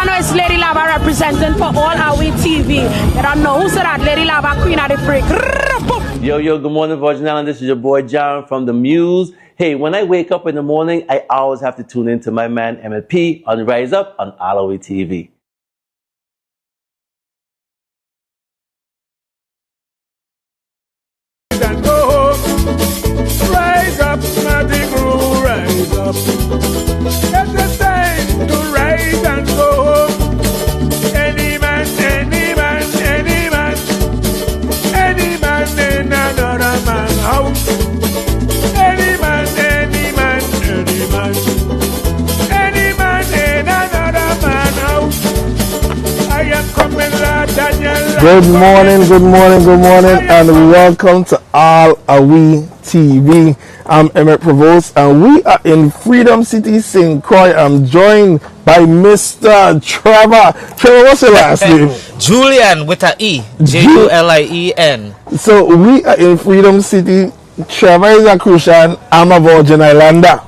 don't know it's Lady Lava representing for AllAhWeTV. You don't know who said that? Lady Lava, Queen of the Freak. Yo, good morning, Virgin Island. This is your boy, Jaron from The Muse. Hey, when I wake up in the morning, I always have to tune in to my man, Emmett P, on Rise Up on AllAhWeTV. Rise up, Mardi Gras, rise up. It's the time to rise and go home. Any man, any man, any man, any man in another man's house. Any man, any man, any man, any man in another man's house. I am coming, Lord Daniel. Good morning, and welcome to AllAhWeTV. I'm Emmett Provost, and we are in Freedom City, St. Croix. I'm joined by Mr. Trevor. Trevor, what's your last name? Julian with an E. Julien. So we are in Freedom City. Trevor is a Crucian. I'm a Virgin Islander.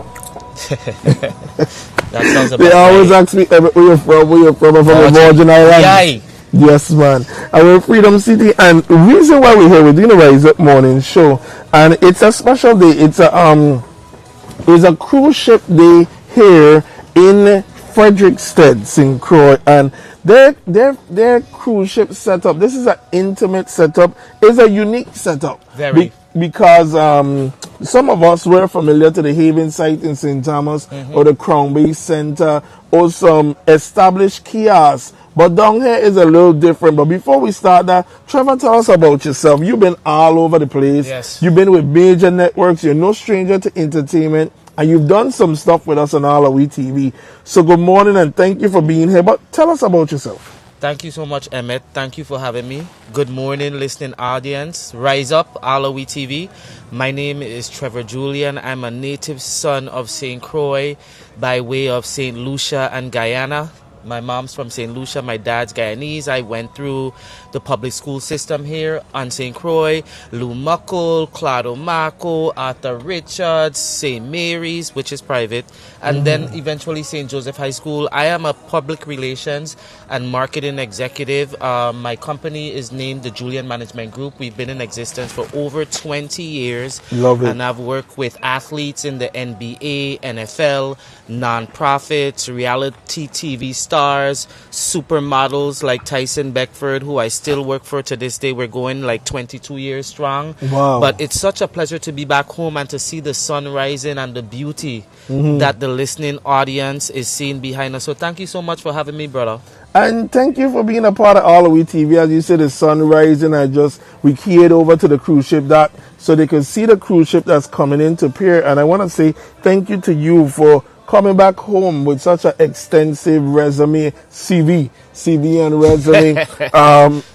That sounds about They always right. ask me, Emmett, where you from? Where you from? I'm from the Virgin Islands. Yay. Yes, man. And we're in Freedom City, and the reason why we're here, we're doing a Rise Up morning show, and it's a special day. It's a cruise ship day here in Frederiksted, St. Croix, and their cruise ship setup. This is an intimate setup. It's a unique setup. Very. Because some of us were familiar to the Haven site in St. Thomas or the Crown Bay Center or some established kiosks. But down here is a little different. But before we start that, Trevor, tell us about yourself. You've been all over the place. Yes. You've been with major networks. You're no stranger to entertainment. And you've done some stuff with us on AllAhWeTV. So good morning and thank you for being here. But tell us about yourself. Thank you so much, Emmett. Thank you for having me. Good morning, listening audience. Rise up, AllAhWeTV. My name is Trevor Julian. I'm a native son of St. Croix by way of St. Lucia and Guyana. My mom's from St. Lucia, my dad's Guyanese. I went through the public school system here on St. Croix, Lumacol, Cladomaco, Arthur Richards, St. Mary's, which is private, and then eventually St. Joseph High School. I am a public relations and marketing executive. My company is named the Julian Management Group. We've been in existence for over 20 years. Love it. And I've worked with athletes in the NBA, NFL, non-profits, reality TV stars, supermodels like Tyson Beckford, who I still work for to this day. We're going like 22 years strong. Wow. But it's such a pleasure to be back home and to see the sun rising and the beauty that the listening audience is seeing behind us. So thank you so much for having me, brother. And thank you for being a part of AllAhWeTV. As you said, the sun rising. We keyed over to the cruise ship so they can see the cruise ship that's coming into pier. And I want to say thank you to you for coming back home with such an extensive resume, CV and resume.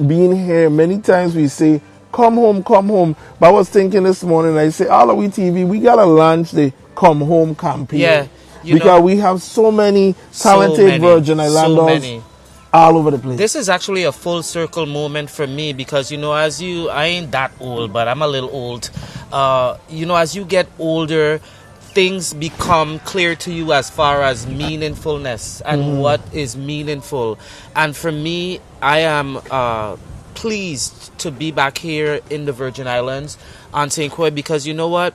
Being here, many times we say, come home. But I was thinking this morning, I say, AllAhWeTV, we got to launch the Come Home campaign. Yeah. Because we have so many talented Virgin Islanders all over the place. This is actually a full circle moment for me because, I ain't that old, but I'm a little old. As you get older, things become clear to you as far as meaningfulness and what is meaningful. And for me, I am pleased to be back here in the Virgin Islands on St. Croix because you know what?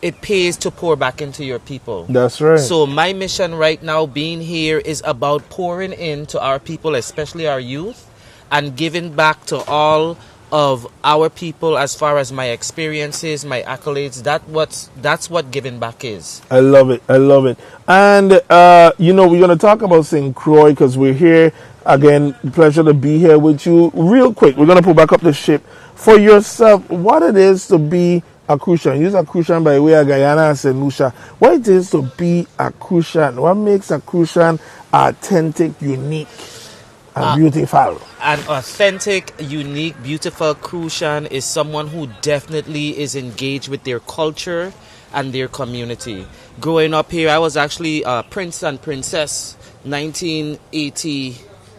It pays to pour back into your people. That's right. So my mission right now being here is about pouring into our people, especially our youth, and giving back to all of our people as far as my experiences, my accolades. That's what giving back is. I love it. And, we're going to talk about St. Croix because we're here. Again, pleasure to be here with you. Real quick, we're going to pull back up the ship. For yourself, what it is to be a Crucian. You're a Crucian by way of Guyana and St. Lucia. What it is to be a Crucian? What makes a Crucian authentic, unique, and beautiful? An authentic, unique, beautiful Crucian is someone who definitely is engaged with their culture and their community. Growing up here, I was actually a prince and princess, 1980,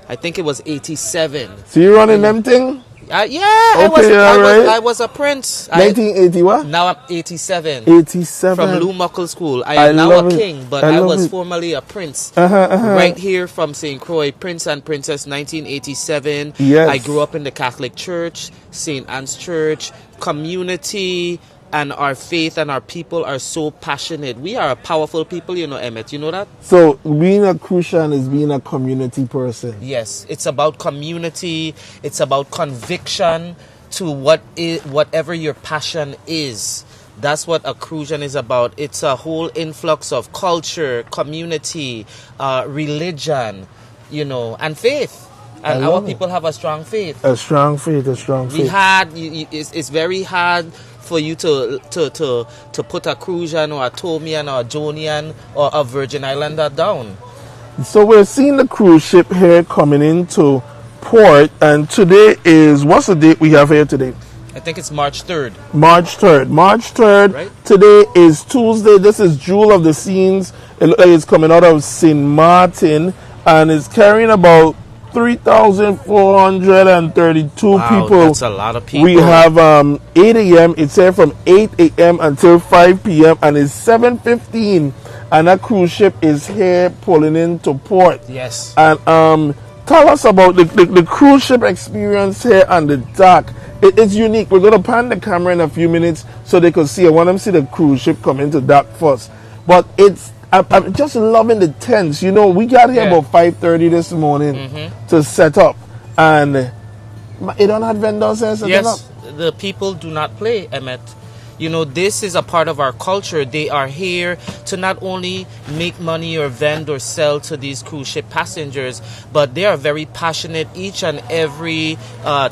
I think it was 87. So you running them thing? Okay, all right. I was a prince. 1980 what? Now I'm 87. 87. From Lou Muckle School. I am now love a it. king, but I I love was it. formerly a prince. Right here from St. Croix, Prince and Princess, 1987. Yes. I grew up in the Catholic Church, St. Anne's Church, community, and our faith and our people are so passionate. We are a powerful people, you know, Emmett. You know that? So being a Crucian is being a community person. Yes, it's about community. It's about conviction to whatever your passion is. That's what a Crucian is about. It's a whole influx of culture, community, religion, you know, and faith. And our people have a strong faith. A strong faith, a strong faith. It's very hard for you to put a Crucian or a Tomian or a Jonian or a Virgin Islander down. So we're seeing the cruise ship here coming into port, and today is, what's the date we have here today? I think it's March 3rd. March 3rd. March 3rd. Right. Today is Tuesday. This is Jewel of the Scenes. It looks like it's coming out of St. Martin, and it's carrying about 3,432 Wow, people. that's a lot of people. We have 8 a.m. It's here from 8 a.m. until 5 p.m. and it's 7:15, and that cruise ship is here pulling into port. Yes. And tell us about the cruise ship experience here on the dock. It's unique. We're going to pan the camera in a few minutes so they can see. I want them to see the cruise ship come into dock first. But I'm just loving the tents. You know, we got here about 5:30 this morning to set up, and it don't have vendors here setting up. Yes, the people do not play, Emmett. You know, this is a part of our culture. They are here to not only make money or vend or sell to these cruise ship passengers, but they are very passionate. Each and every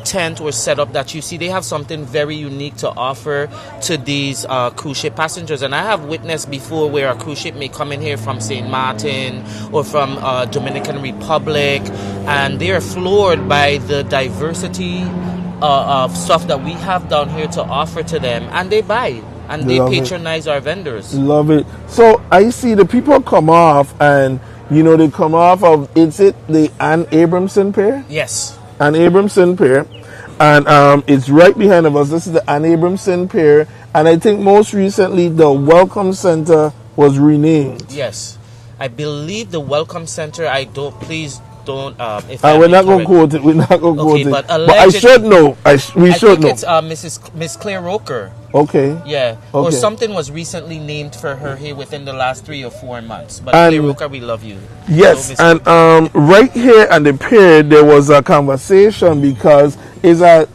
tent or setup that you see, they have something very unique to offer to these cruise ship passengers. And I have witnessed before where a cruise ship may come in here from St. Martin or from Dominican Republic, and they are floored by the diversity of stuff that we have down here to offer to them, and they buy and they patronize our vendors. Love it. So I see the people come off, and you know they come off of, is it the Ann Abramson Pier? Yes. Ann Abramson Pier, and it's right behind of us. This is the Ann Abramson Pier, and I think most recently the Welcome Center was renamed. Yes, I believe the Welcome Center. Please don't. If we're not going to quote it. We're not going to quote it. But I should know. We should know. It's Miss Claire Roker. Okay. Yeah. Okay. Or something was recently named for her here within the last 3 or 4 months. But And- Claire Roker, we love you. Yes, Hello, and right here on the pier there was a conversation because it's a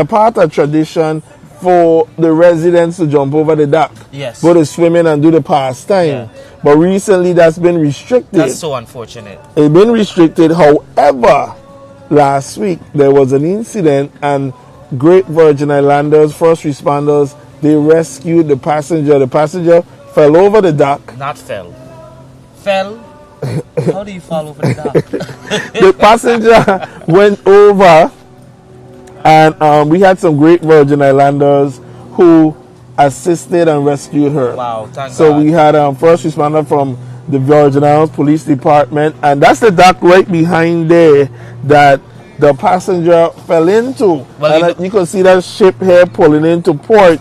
part of tradition for the residents to jump over the dock. Yes. Go to swimming and do the pastime. Yeah. But recently that's been restricted. That's so unfortunate. It's been restricted. However, last week there was an incident, and Great Virgin Islanders, first responders, they rescued the passenger. The passenger fell over the dock. Not fell. Fell? How do you fall over the dock? The passenger went over, and we had some Great Virgin Islanders who assisted and rescued her. Wow, thank So God. we had first responder from the Virgin Islands Police Department, and that's the dock right behind there that the passenger fell into. Well, And you can see that ship here pulling into port,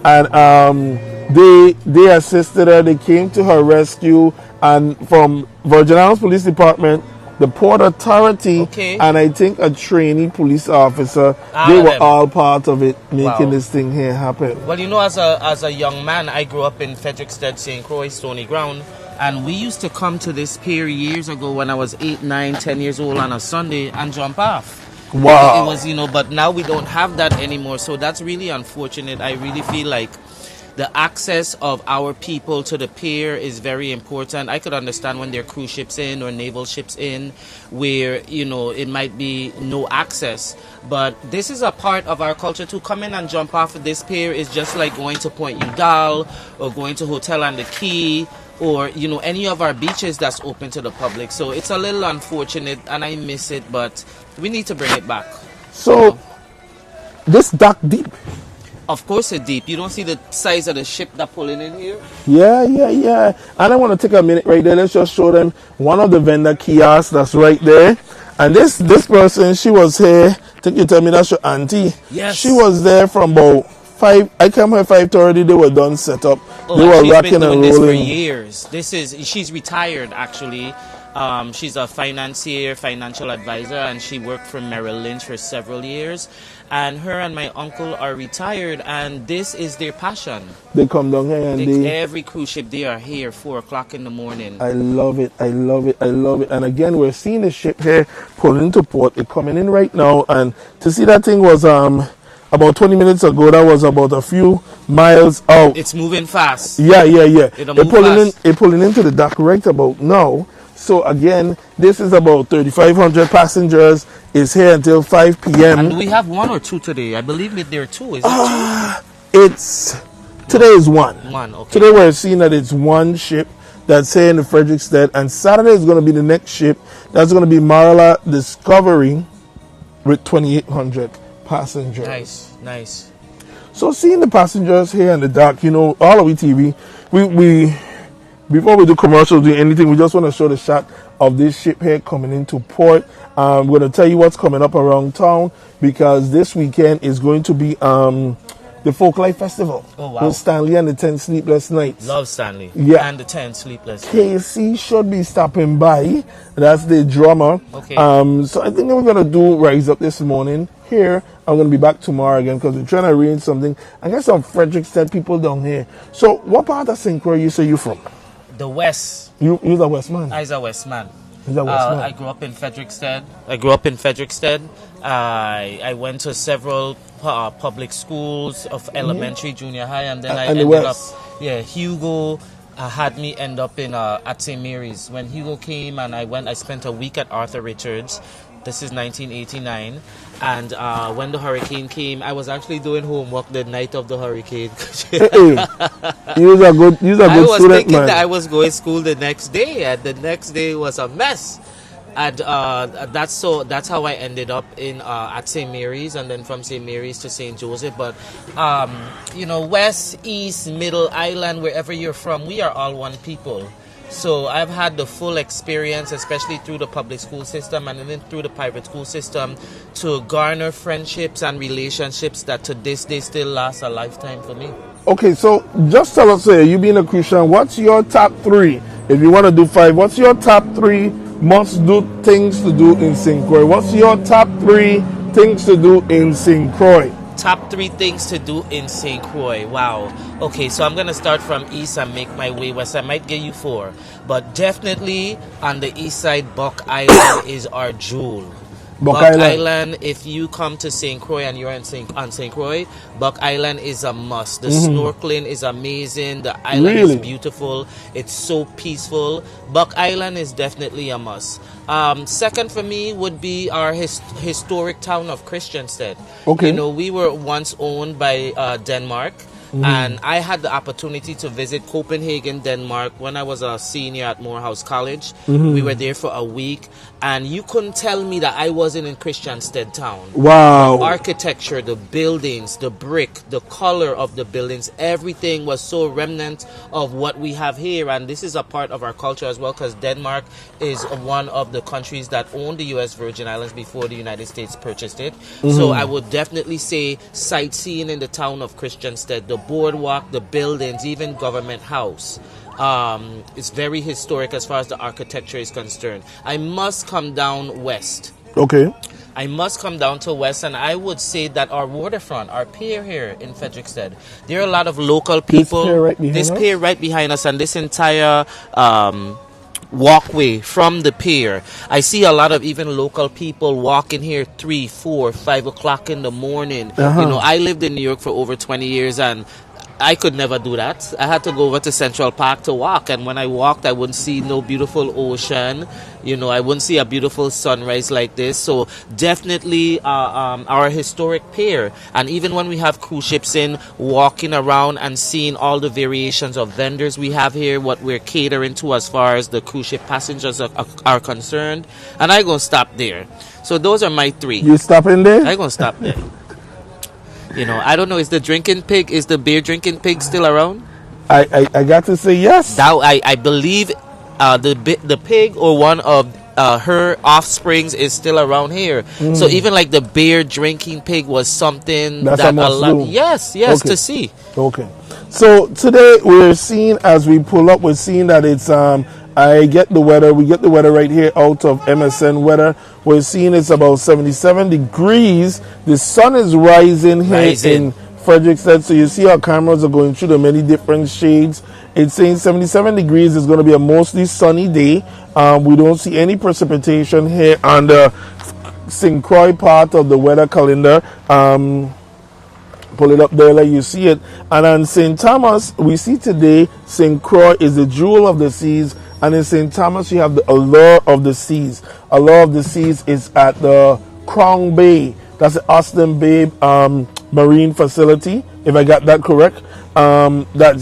and they assisted her. They came to her rescue, and from Virgin Islands Police Department, the Port Authority, Okay. and I think a trainee police officer, All they of were them. all part of it, making Wow. this thing here happen. Well, you know, as a young man, I grew up in Frederickstead, St. Croix, Stony Ground, and we used to come to this pier years ago when I was 8, 9, 10 years old on a Sunday and jump off. Wow. It was, you know, but now we don't have that anymore, so that's really unfortunate. I really feel like the access of our people to the pier is very important. I could understand when there are cruise ships in or naval ships in where, you know, it might be no access. But this is a part of our culture to come in and jump off of this pier is just like going to Point Udall or going to Hotel on the Key or, you know, any of our beaches that's open to the public. So it's a little unfortunate and I miss it, but we need to bring it back. So, this dock deep. Of course it's deep. You don't see the size of the ship that pulling in here? Yeah. And I want to take a minute right there. Let's just show them one of the vendor kiosks that's right there. And this person, she was here. I think you tell me that's your auntie. Yes. She was there from about 5. I came here 5:30. They were done set up. They were she's rocking been doing and this for rolling. years. She's retired actually. She's a financial advisor, and she worked for Merrill Lynch for several years. And her and my uncle are retired, and this is their passion. They come down here and Every cruise ship, they are here 4 o'clock in the morning. I love it. And again, we're seeing the ship here pulling into port. It's coming in right now. And to see that thing was about 20 minutes ago. That was about a few miles out. It's moving fast. Yeah. It'll move fast. It's pulling into the dock right about now. So again, this is about 3,500 passengers. It's here until 5 p.m. And we have 1 or 2 today. I believe there are 2. Is it 2? Today is 1. 1, okay. Today we're seeing that it's 1 ship that's here in the Frederickstead, and Saturday is going to be the next ship. That's going to be Marla Discovery with 2,800 passengers. Nice. So seeing the passengers here in the dock, you know, AllAhWeTV, we before we do commercials, do anything, we just want to show the shot of this ship here coming into port. We're going to tell you what's coming up around town, because this weekend is going to be the Folklife Festival. Oh, wow. With Stanley and the 10 Sleepless Nights. Love Stanley. Yeah. And the 10 Sleepless. KC should be stopping by. That's the drummer. Okay. So I think we're going to do Rise Up this morning here. I'm going to be back tomorrow again, because we're trying to arrange something. I got some Frederickstead people down here. So what part of St. Croix you say you from? The West. You're a West man? I'm a West man. I grew up in Frederickstead. I went to several public schools of elementary, junior high, and then I ended up. Yeah, Hugo had me end up in at St. Mary's. When Hugo came and I spent a week at Arthur Richards. This is 1989, and when the hurricane came, I was actually doing homework the night of the hurricane. You was a good student, man. I was thinking that I was going to school the next day, and the next day was a mess. And that's how I ended up in at St. Mary's, and then from St. Mary's to St. Joseph. But you know, West, East, Middle, Island, wherever you're from, we are all one people. So I've had the full experience, especially through the public school system and then through the private school system, to garner friendships and relationships that to this day still last a lifetime for me. Okay, so just tell us, you being a Christian, what's your top 3? If you want to do 5, what's your top 3 must-do things to do in St. Croix? What's your top 3 things to do in St. Croix? Top 3 things to do in St. Croix. Wow. Okay, so I'm going to start from east and make my way west. I might give you 4. But definitely on the east side, Buck Island is our jewel. Buck Island, if you come to St. Croix and you're on St. Croix, Buck Island is a must. The snorkeling is amazing. The island is beautiful. It's so peaceful. Buck Island is definitely a must. Second for me would be our historic town of Christiansted. Okay. You know, we were once owned by Denmark. And I had the opportunity to visit Copenhagen, Denmark when I was a senior at Morehouse College. We were there for a week, and you couldn't tell me that I wasn't in Christiansted town. Wow. The architecture, the buildings, the brick, the color of the buildings, everything was so remnant of what we have here. And this is a part of our culture as well, because Denmark is one of the countries that owned the U.S. Virgin Islands before the United States purchased it. So I would definitely say sightseeing in the town of Christiansted, the boardwalk, the buildings, even Government House. It's very historic as far as the architecture is concerned. I must come down west. Okay. I must come down to west, and I would say that our waterfront, our pier here in Frederickstead, there are a lot of local people. This pier right behind us, and this entire walkway from the pier. I see a lot of even local people walking here 3, 4, 5 o'clock in the morning. You know, I lived in New York for over 20 years, and I could never do that. I had to go over to Central Park to walk, and when I walked, I wouldn't see no beautiful ocean. You know, I wouldn't see a beautiful sunrise like this. So definitely our historic pier. And even when we have cruise ships in, walking around and seeing all the variations of vendors we have here, what we're catering to as far as the cruise ship passengers are concerned. And I'm going to stop there. So those are my 3. You stopping there? I'm going to stop there. You know, I don't know. Is the beer drinking pig still around? I got to say yes. That I believe the pig or one of her offsprings is still around here. So even like the beer drinking pig was something That's that a must do. yes, Okay. to see. Okay. So today we're seeing, as we pull up, we're seeing that it's we get the weather right here out of MSN weather. We're seeing it's about 77 degrees. The sun is rising here in Frederiksted. So you see our cameras are going through the many different shades. It's saying 77 degrees is going to be a mostly sunny day. We don't see any precipitation here on the St. Croix part of the weather calendar. Pull it up there like you see it. And on St. Thomas, we see today St. Croix is the jewel of the seas. And in St. Thomas, you have the Allure of the Seas. Allure of the Seas is at the Crown Bay. That's the Austin Bay Marine Facility, if I got that correct.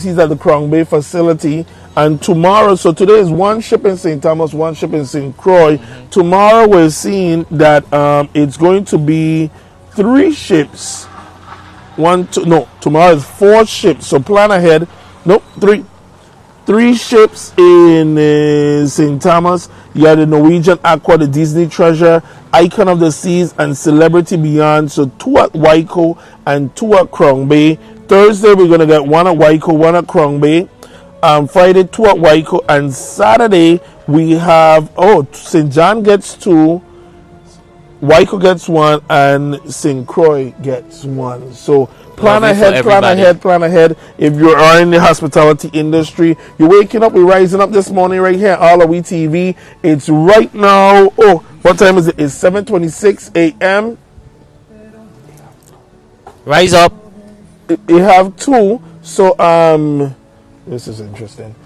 He's at the Crown Bay facility. And tomorrow, so today is one ship in St. Thomas, one ship in St. Croix. Tomorrow we're seeing that it's going to be 3 ships. Tomorrow is 4 ships. So plan ahead. Nope, 3. 3 ships in St. Thomas. You have the Norwegian Aqua, the Disney Treasure, Icon of the Seas, and Celebrity Beyond. So 2 at Waiko and 2 at Crown Bay. Thursday, we're going to get 1 at Waiko, 1 at Crown Bay. Friday, 2 at Waiko. And Saturday, we have, St. John gets 2, Waiko gets 1, and St. Croix gets 1. So plan ahead. If you are in the hospitality industry, you're waking up, we're rising up this morning right here at AllAhWeTV. It's right now, what time is it? It's 7:26 a.m. Rise up. You have 2. So, this is interesting.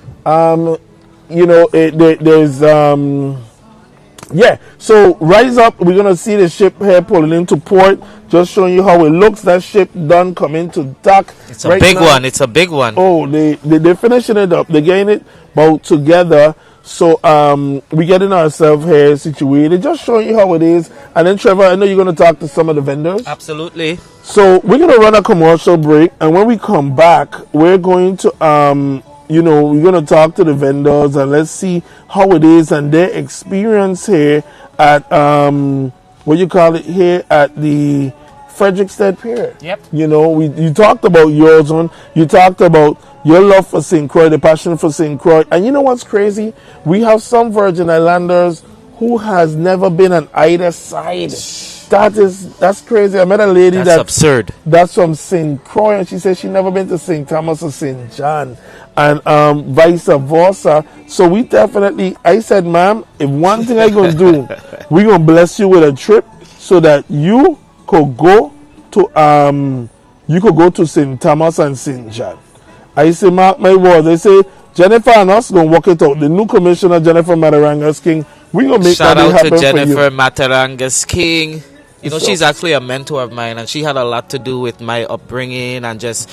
So rise up. We're going to see the ship here pulling into port. Just showing you how it looks. That ship done coming to dock. It's a big one. It's a big one. Oh, they're finishing it up. They're getting it both together. So we're getting ourselves here situated. Just showing you how it is. And then Trevor, I know you're going to talk to some of the vendors. Absolutely. So we're going to run a commercial break. And when we come back, we're going to we're going to talk to the vendors and let's see how it is and their experience here at here at the Frederiksted Pier. Yep. You talked about yours you talked about your love for St. Croix, the passion for St. Croix. And you know what's crazy? We have some Virgin Islanders who has never been on either side. That's crazy. I met a lady that's absurd. That's from St. Croix, and she said she never been to St. Thomas or St. John, and vice versa. So we definitely, I said, ma'am, if one thing I gonna do, we gonna bless you with a trip so that you could go to St. Thomas and St. John. I say, mark my words. I say, Jennifer and us gonna work it out. The new commissioner, Jennifer Matarangas King, we gonna make that happen for you. Shout out to Jennifer Matarangas King. She's actually a mentor of mine, and she had a lot to do with my upbringing and just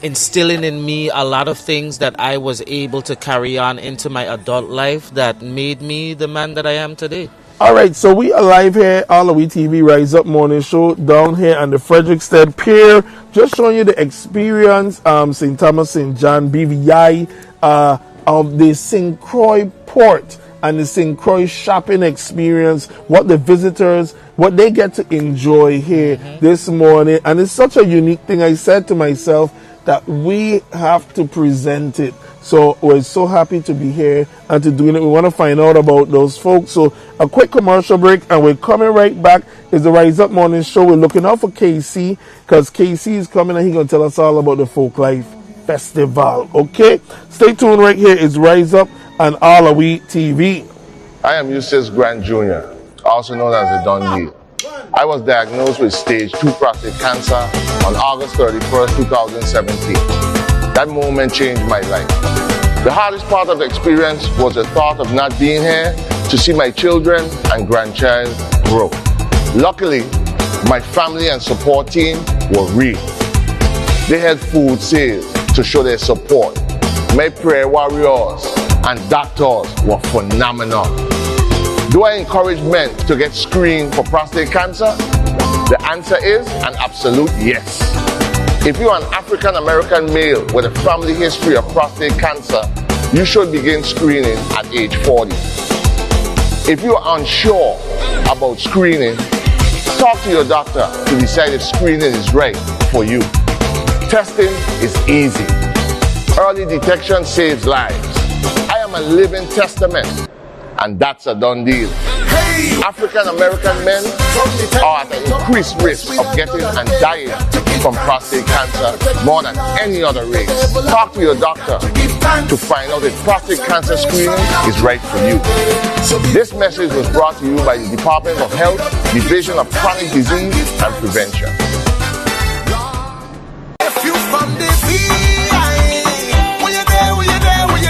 instilling in me a lot of things that I was able to carry on into my adult life that made me the man that I am today. All right, so we are live here, AllAhWeTV Rise Up Morning Show down here on the Frederiksted Pier. Just showing you the experience, St. Thomas, St. John, BVI, of the St. Croix port and the St. Croix shopping experience, what the visitors, what they get to enjoy here this morning. And it's such a unique thing. I said to myself that we have to present it. So we're so happy to be here and to doing it. We want to find out about those folks. So a quick commercial break and we're coming right back. It's the Rise Up Morning Show. We're looking out for KC because KC is coming and he's going to tell us all about the Folk Life Festival. Okay? Stay tuned right here. It's Rise Up on AllAhWeTV. I am Eustace Grant Jr., also known as the Don Lee. I was diagnosed with stage 2 prostate cancer on August 31st, 2017. That moment changed my life. The hardest part of the experience was the thought of not being here to see my children and grandchild grow. Luckily, my family and support team were real. They had food sales to show their support. My prayer warriors and doctors were phenomenal. Do I encourage men to get screened for prostate cancer? The answer is an absolute yes. If you are an African American male with a family history of prostate cancer, you should begin screening at age 40. If you are unsure about screening, talk to your doctor to decide if screening is right for you. Testing is easy. Early detection saves lives. I am a living testament, and that's a done deal. African American men are at an increased risk of getting and dying from prostate cancer more than any other race. Talk to your doctor to find out if prostate cancer screening is right for you. This message was brought to you by the Department of Health, Division of Chronic Disease and Prevention. If you from the VI, will you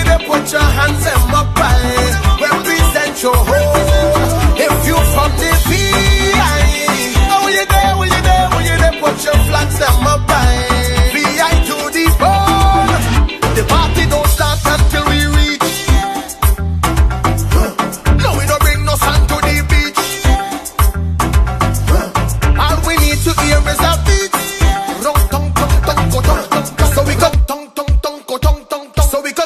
there, put your hands in my pie, represent your home. If you from the VI, will you there, put your flags in my pie, VI to the bone. The party don't start until we reach. No, we don't bring no sun to the beach. All we need to hear is a beat.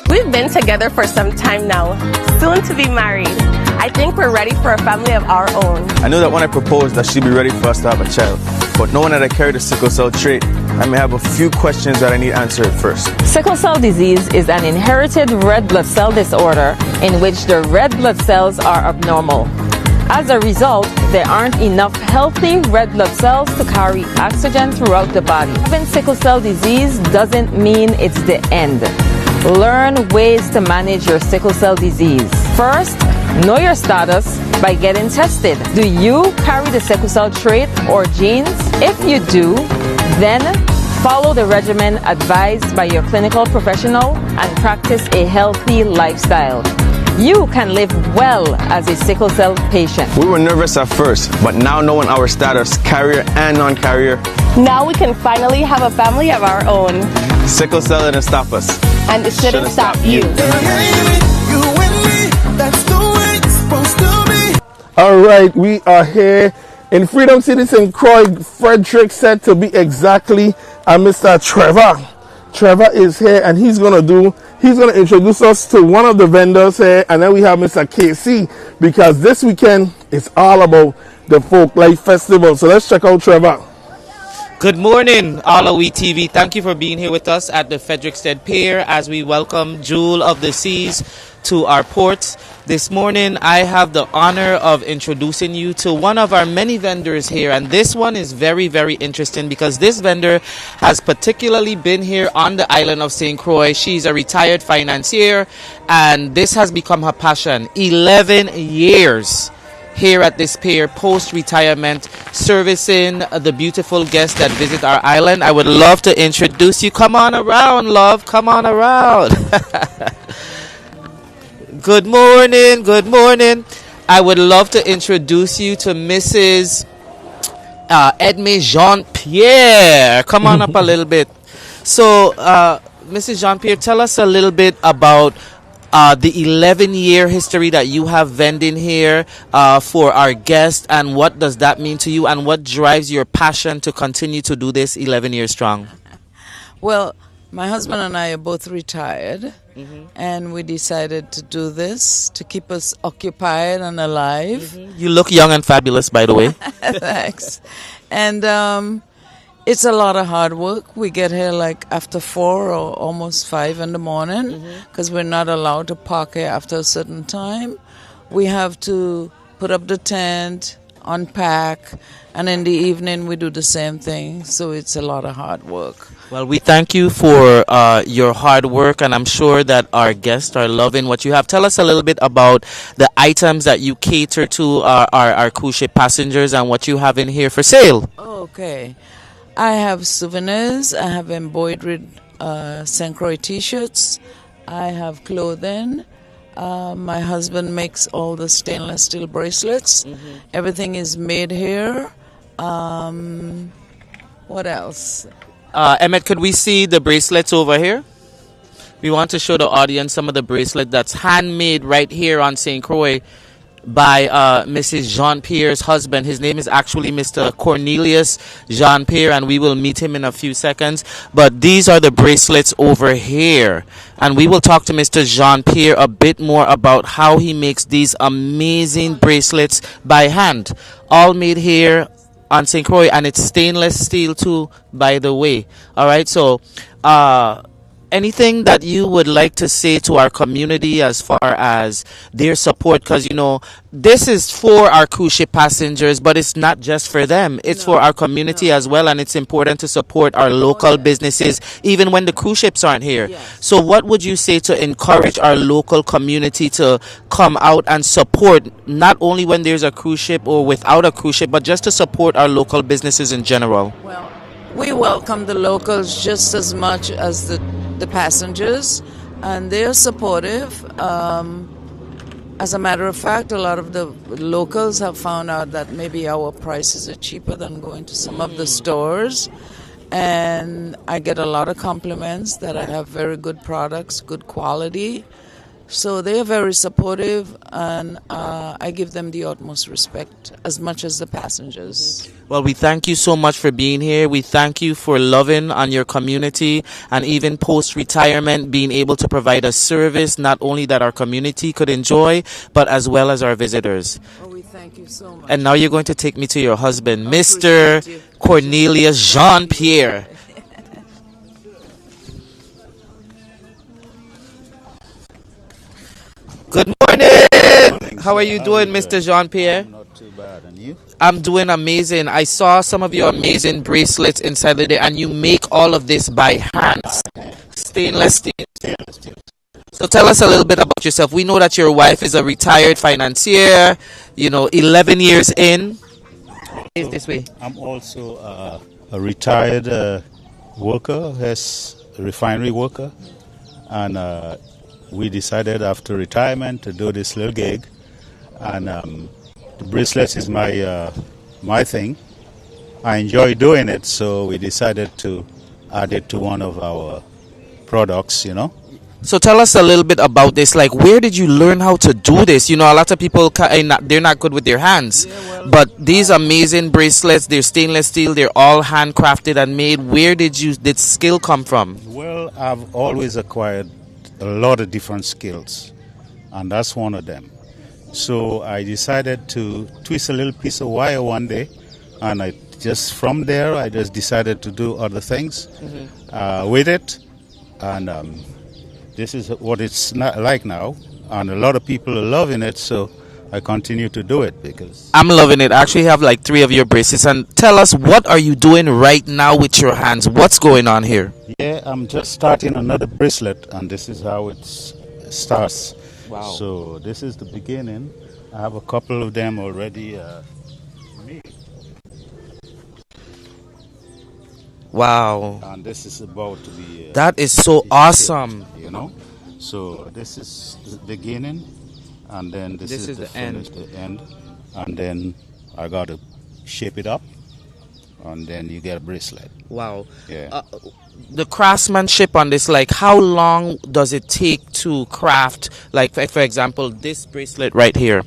We've been together for some time now, soon to be married. I think we're ready for a family of our own. I know that when I proposed that she'd be ready for us to have a child, but knowing that I carry the sickle cell trait, I may have a few questions that I need answered first. Sickle cell disease is an inherited red blood cell disorder in which the red blood cells are abnormal. As a result, there aren't enough healthy red blood cells to carry oxygen throughout the body. Having sickle cell disease doesn't mean it's the end. Learn ways to manage your sickle cell disease. First, know your status by getting tested. Do you carry the sickle cell trait or genes? If you do, then follow the regimen advised by your clinical professional and practice a healthy lifestyle. You can live well as a sickle cell patient. We were nervous at first, but now knowing our status, carrier and non-carrier, Now we can finally have a family of our own. sickle cell didn't stop us. And it shouldn't stop you. You and me, that's the way it's supposed to be. All right, we are here in Freedom City, St. Croix, Frederick said to be exactly, and Mr. Trevor. Trevor is here and he's gonna introduce us to one of the vendors here, and then we have Mr. KC, because this weekend is all about the Folk Life Festival. So let's check out Trevor. Good morning, AllAhWeTV. Thank you for being here with us at the Frederiksted Pier as we welcome Jewel of the Seas to our ports. This morning, I have the honor of introducing you to one of our many vendors here. And this one is very, very interesting because this vendor has particularly been here on the island of St. Croix. She's a retired financier, and this has become her passion. 11 years here at this pier, post-retirement, servicing the beautiful guests that visit our island. I would love to introduce you. Come on around, love. Come on around. Good morning. Good morning. I would love to introduce you to Mrs. Edme Jean-Pierre. Come on up a little bit. So, Mrs. Jean-Pierre, tell us a little bit about the 11-year history that you have vending here for our guests, and what does that mean to you, and what drives your passion to continue to do this 11 years strong? Well, my husband and I are both retired, and we decided to do this to keep us occupied and alive. You look young and fabulous, by the way. Thanks. And it's a lot of hard work. We get here like after 4 or almost 5 in the morning because we're not allowed to park here after a certain time. We have to put up the tent, unpack, and in the evening we do the same thing. So it's a lot of hard work. Well, we thank you for your hard work, and I'm sure that our guests are loving what you have. Tell us a little bit about the items that you cater to our cruise ship passengers and what you have in here for sale. Okay. I have souvenirs. I have embroidered St. Croix t-shirts. I have clothing. My husband makes all the stainless steel bracelets. Everything is made here. What else? Emmett, could we see the bracelets over here? We want to show the audience some of the bracelet that's handmade right here on St. Croix. by Mrs. Jean-Pierre's husband. His name is actually Mr. Cornelius Jean-Pierre, and we will meet him in a few seconds. But these are the bracelets over here. And we will talk to Mr. Jean-Pierre a bit more about how he makes these amazing bracelets by hand. All made here on St. Croix, and it's stainless steel too, by the way. All right, so anything that you would like to say to our community as far as their support, because this is for our cruise ship passengers, but it's not just for them, it's for our community as well, and it's important to support our local businesses even when the cruise ships aren't here. So what would you say to encourage our local community to come out and support, not only when there's a cruise ship or without a cruise ship, but just to support our local businesses in general? Well, we welcome the locals just as much as the passengers, and they're supportive. As a matter of fact, a lot of the locals have found out that maybe our prices are cheaper than going to some of the stores, and I get a lot of compliments that I have very good products, good quality. So they are very supportive, and I give them the utmost respect as much as the passengers. Well, we thank you so much for being here. We thank you for loving on your community, and even post-retirement being able to provide a service not only that our community could enjoy, but as well as our visitors. Oh, we thank you so much. And now you're going to take me to your husband, Mr. Cornelius Jean-Pierre. Good morning. How are you doing, Mr. Jean-Pierre? Not too bad. And you? I'm doing amazing. I saw some of your amazing bracelets inside the day, and you make all of this by hand. Stainless steel. So tell us a little bit about yourself. We know that your wife is a retired financier, 11 years in. Is this way? I'm also a retired worker, as a refinery worker. And we decided after retirement to do this little gig. And the bracelets is my thing. I enjoy doing it, so we decided to add it to one of our products, So tell us a little bit about this. Like, where did you learn how to do this? A lot of people, they're not good with their hands. But these amazing bracelets, they're stainless steel, they're all handcrafted and made. Where did skill come from? Well, I've always acquired a lot of different skills, and that's one of them. So I decided to twist a little piece of wire one day, and from there I just decided to do other things with it, and this is what it's not like now, and a lot of people are loving it, so I continue to do it because I'm loving it. I actually have like 3 of your bracelets, and tell us, what are you doing right now with your hands? What's going on here? Yeah, I'm just starting another bracelet, and this is how it starts. Wow. So this is the beginning. I have a couple of them already made. Wow. And this is about to be... that is so awesome. So this is the beginning, and then this is the end. And then I got to shape it up, and then you get a bracelet. Wow. Yeah. The craftsmanship on this, like, how long does it take to craft, like, for example, this bracelet right here?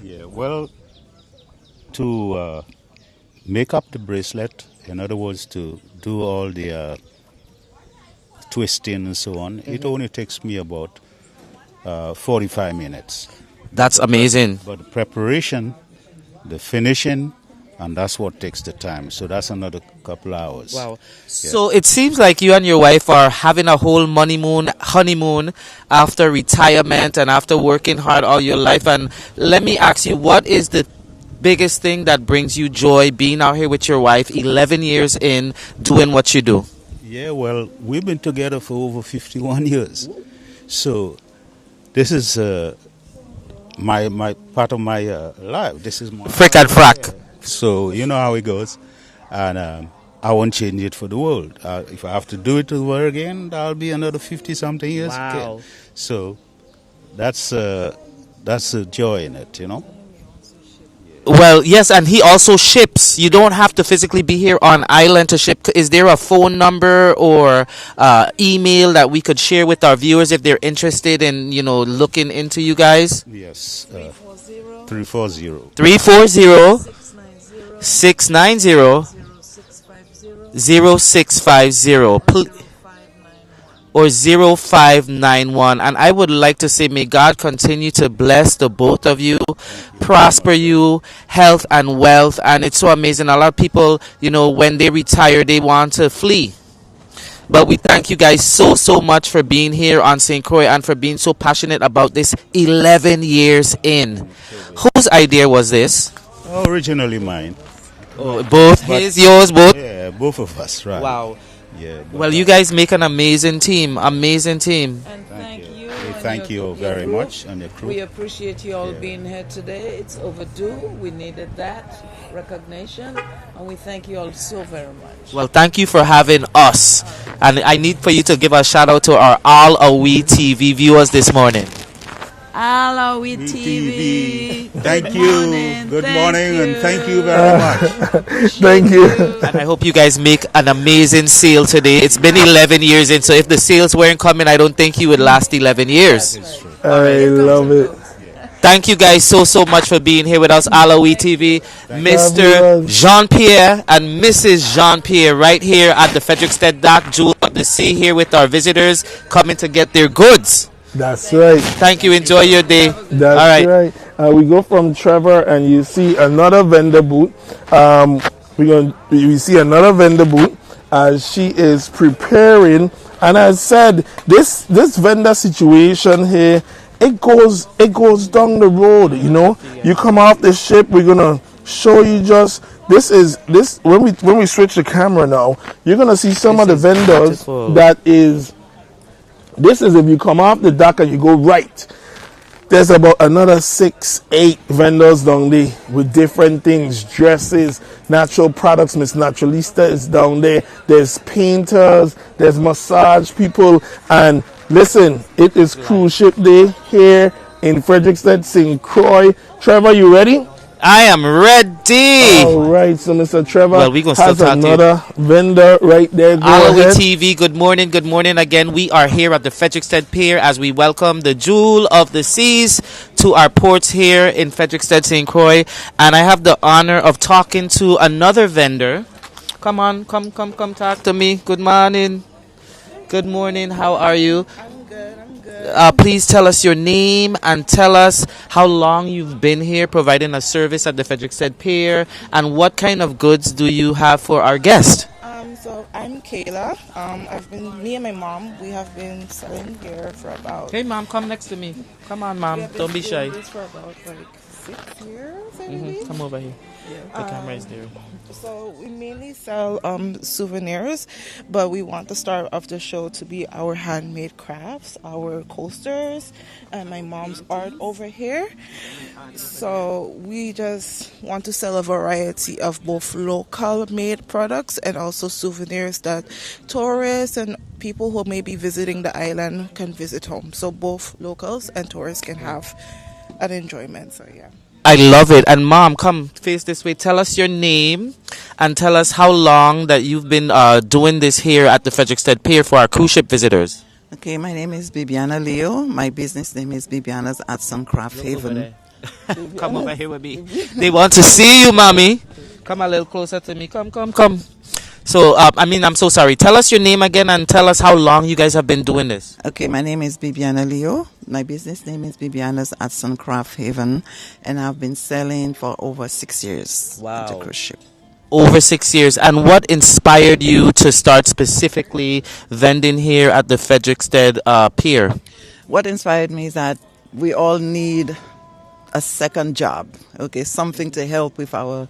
Yeah, well, to make up the bracelet, in other words, to do all the twisting and so on, it only takes me about 45 minutes. That's amazing. But the preparation, the finishing, and that's what takes the time. So that's another couple hours. Wow. Yeah. So it seems like you and your wife are having a whole honeymoon after retirement and after working hard all your life. And let me ask you, what is the biggest thing that brings you joy being out here with your wife 11 years in doing what you do? Yeah, well, we've been together for over 51 years. So this is my part of my life. This is my frick and frack. So you know how it goes, and I won't change it for the world. If I have to do it over again, that'll be another 50-something years. Wow. Okay. So that's a joy in it, Well, yes, and he also ships. You don't have to physically be here on island to ship. Is there a phone number or email that we could share with our viewers if they're interested in, looking into you guys? Yes. 340. 340 690 0650 or 0591. And I would like to say, may God continue to bless the both of you, prosper you, health and wealth. And it's so amazing. A lot of people, when they retire, they want to flee. But we thank you guys so much for being here on St. Croix and for being so passionate about this 11 years in. Whose idea was this? Originally mine. Oh, both his, yours, both? Yeah, both of us, right. Wow. Yeah. Well, you guys make an amazing team. Amazing team. And thank you. We thank you very much and your crew. We appreciate you all being here today. It's overdue. We needed that recognition. And we thank you all so very much. Well, thank you for having us. And I need for you to give a shout out to our AllAhWeTV viewers this morning. AllAhWeTV. Thank you. Good morning and thank you very much. Thank you. And I hope you guys make an amazing sale today. It's been 11 years in, so if the sales weren't coming, I don't think you would last 11 years. I love it. Thank you guys so much for being here with us, AllAhWeTV. Mr. Jean-Pierre and Mrs. Jean-Pierre right here at the Frederickstead Dock, Jewel of the Sea, here with our visitors coming to get their goods. That's right. Thank you. Enjoy your day. That's all right. We go from Trevor, and you see another vendor booth. We see another vendor booth as she is preparing. And as I said, this vendor situation here, it goes down the road. You come off the ship. We're gonna show you just this when we switch the camera now. You're gonna see some of the vendors that is. This is if you come off the dock and you go right. There's about another 6-8 vendors down there with different things, dresses, natural products. Miss Naturalista is down there. There's painters, there's massage people. And listen, it is cruise ship day here in Frederickstead, St. Croix. Trevor, you ready? I am ready. All right, so Mr. Trevor has another vendor right there. AllAhWeTV, good morning again. We are here at the Frederickstead Pier as we welcome the Jewel of the Seas to our ports here in Frederickstead, St. Croix. And I have the honor of talking to another vendor. Come on, come talk to me. Good morning. Good morning, how are you? Please tell us your name and tell us how long you've been here providing a service at the Frederickstead Pier and what kind of goods do you have for our guest? So I'm Kayla. Me and my mom, we have been selling here for about... Hey mom, come next to me. Come on mom, don't be shy. This for about 6 years, I believe. Come over here. The camera is there. So we mainly sell souvenirs, but we want the star of the show to be our handmade crafts, our coasters, and my mom's art over here. So we just want to sell a variety of both local made products and also souvenirs that tourists and people who may be visiting the island can visit home. So both locals and tourists can have an enjoyment. So yeah. I love it. And mom, come face this way. Tell us your name and tell us how long that you've been doing this here at the Frederickstead Pier for our cruise ship visitors. Okay, my name is Bibiana Leo. My business name is Bibiana's Arts and Craft Haven. Come over here with me. They want to see you, mommy. Come a little closer to me. Come. So, I'm so sorry. Tell us your name again and tell us how long you guys have been doing this. Okay, my name is Bibiana Leo. My business name is Bibiana's Arts and Craft Haven. And I've been selling for over 6 years. Wow. At the cruise ship. Over 6 years. And what inspired you to start specifically vending here at the Frederickstead Pier? What inspired me is that we all need a second job. Okay, something to help with our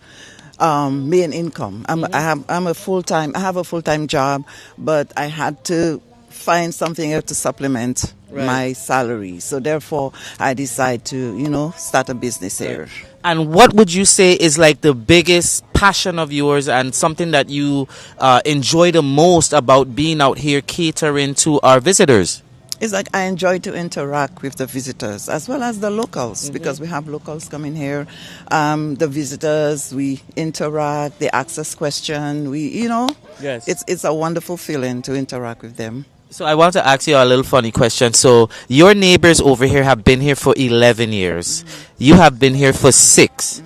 main income. I have a full-time job, but I had to find something else to supplement my salary. So therefore, I decided to, start a business here. And what would you say is like the biggest passion of yours and something that you enjoy the most about being out here catering to our visitors? It's like I enjoy to interact with the visitors as well as the locals because we have locals coming here. The visitors, we interact, they ask us questions. Yes. It's a wonderful feeling to interact with them. So I want to ask you a little funny question. So your neighbors over here have been here for 11 years. You have been here for 6.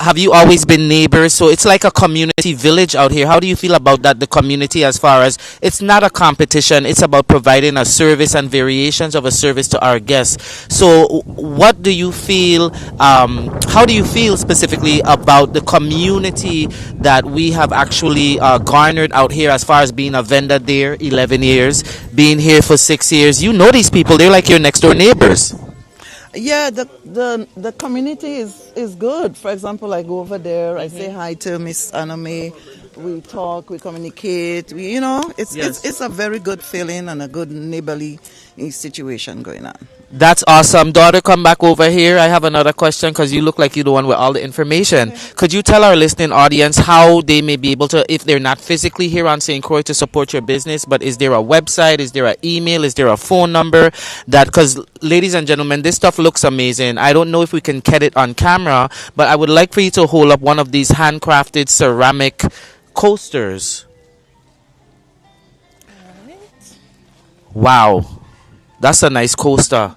Have you always been neighbors? So it's like a community village out here. How do you feel about that, the community, as far as it's not a competition, it's about providing a service and variations of a service to our guests. So what do you feel, how do you feel specifically about the community that we have actually garnered out here as far as being a vendor there 11 years, being here for 6 years? You know these people, they're like your next door neighbors. Yeah, the community is good. For example, I go over there, I say hi to Miss Aname, we talk, we communicate, it's a very good feeling and a good neighborly situation going on. That's awesome. Daughter, come back over here. I have another question because you look like you're the one with all the information. Could you tell our listening audience how they may be able to, if they're not physically here on St. Croix, to support your business, but is there a website, is there an email, is there a phone number? That, because ladies and gentlemen, this stuff looks amazing. I don't know if we can get it on camera, but I would like for you to hold up one of these handcrafted ceramic coasters. Wow. That's a nice coaster.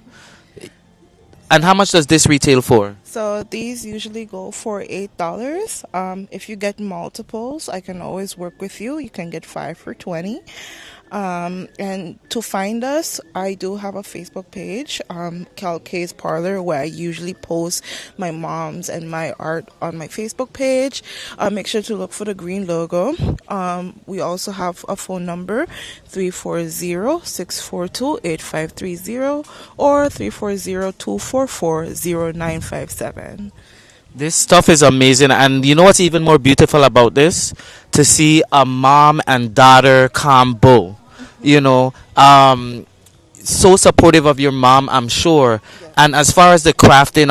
And how much does this retail for? So these usually go for $8. If you get multiples, I can always work with you. You can get 5 for $20. And to find us, I do have a Facebook page, Cal K's Parlor, where I usually post my mom's and my art on my Facebook page. Make sure to look for the green logo. We also have a phone number, 340-642-8530 or 340-244-0957. This stuff is amazing, and you know what's even more beautiful about this? To see a mom and daughter combo. So supportive of your mom, I'm sure. And as far as the crafting,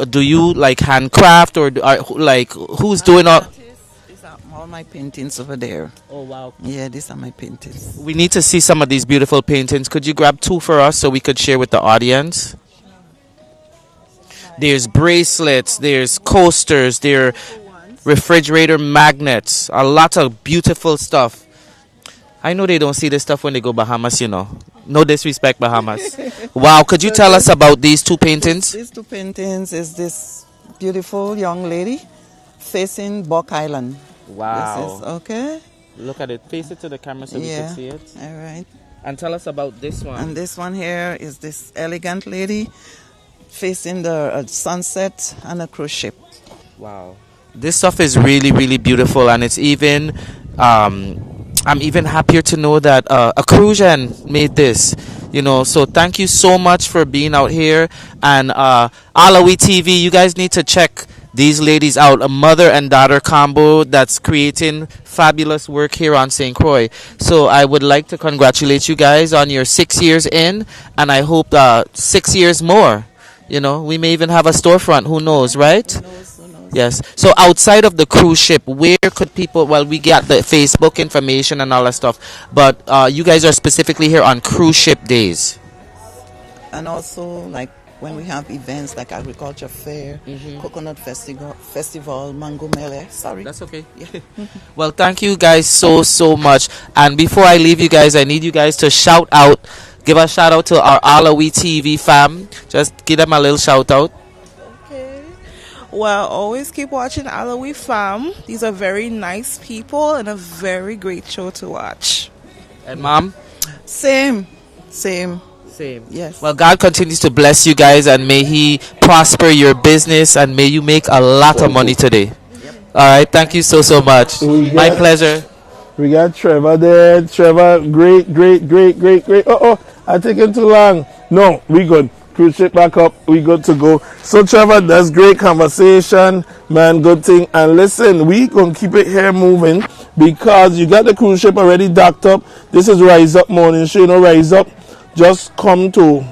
do you like handcraft, or who's doing all? These are all my paintings over there. Oh wow! Yeah, these are my paintings. We need to see some of these beautiful paintings. Could you grab 2 for us so we could share with the audience? There's bracelets, there's coasters, there are refrigerator magnets, a lot of beautiful stuff. I know they don't see this stuff when they go Bahamas, No disrespect, Bahamas. Wow, could you tell us about these 2 paintings? These 2 paintings is this beautiful young lady facing Buck Island. Wow. Okay. Look at it. Face it to the camera so we can see it. All right. And tell us about this one. And this one here is this elegant lady facing the sunset and a cruise ship. Wow. This stuff is really, really beautiful, and it's even, I'm even happier to know that a Cruisian made this, so thank you so much for being out here. And AllAhWeTV, you guys need to check these ladies out, a mother and daughter combo that's creating fabulous work here on St. Croix. So I would like to congratulate you guys on your 6 years in, and I hope 6 years more. We may even have a storefront. Who knows, right? Who knows? Yes. So outside of the cruise ship, where could people, we got the Facebook information and all that stuff, but you guys are specifically here on cruise ship days. And also, like, when we have events like Agriculture Fair, Coconut Festival, Mango Mele. Sorry. That's okay. Yeah. Well, thank you guys so much. And before I leave you guys, I need you guys to give a shout out to our AllAhWeTV fam. Just give them a little shout out. Okay. Well, always keep watching AllAhWe fam. These are very nice people and a very great show to watch. And mom? Same. Yes. Well, God continues to bless you guys, and may He prosper your business, and may you make a lot of money today. All right. Thank you so much. My pleasure. We got Trevor there. Trevor, great. I taking too long. No, we good. Cruise ship back up. We good to go. So Trevor, that's great conversation, man. Good thing. And listen, we gonna keep it here moving because you got the cruise ship already docked up. This is Rise Up Morning Show. Rise Up just come to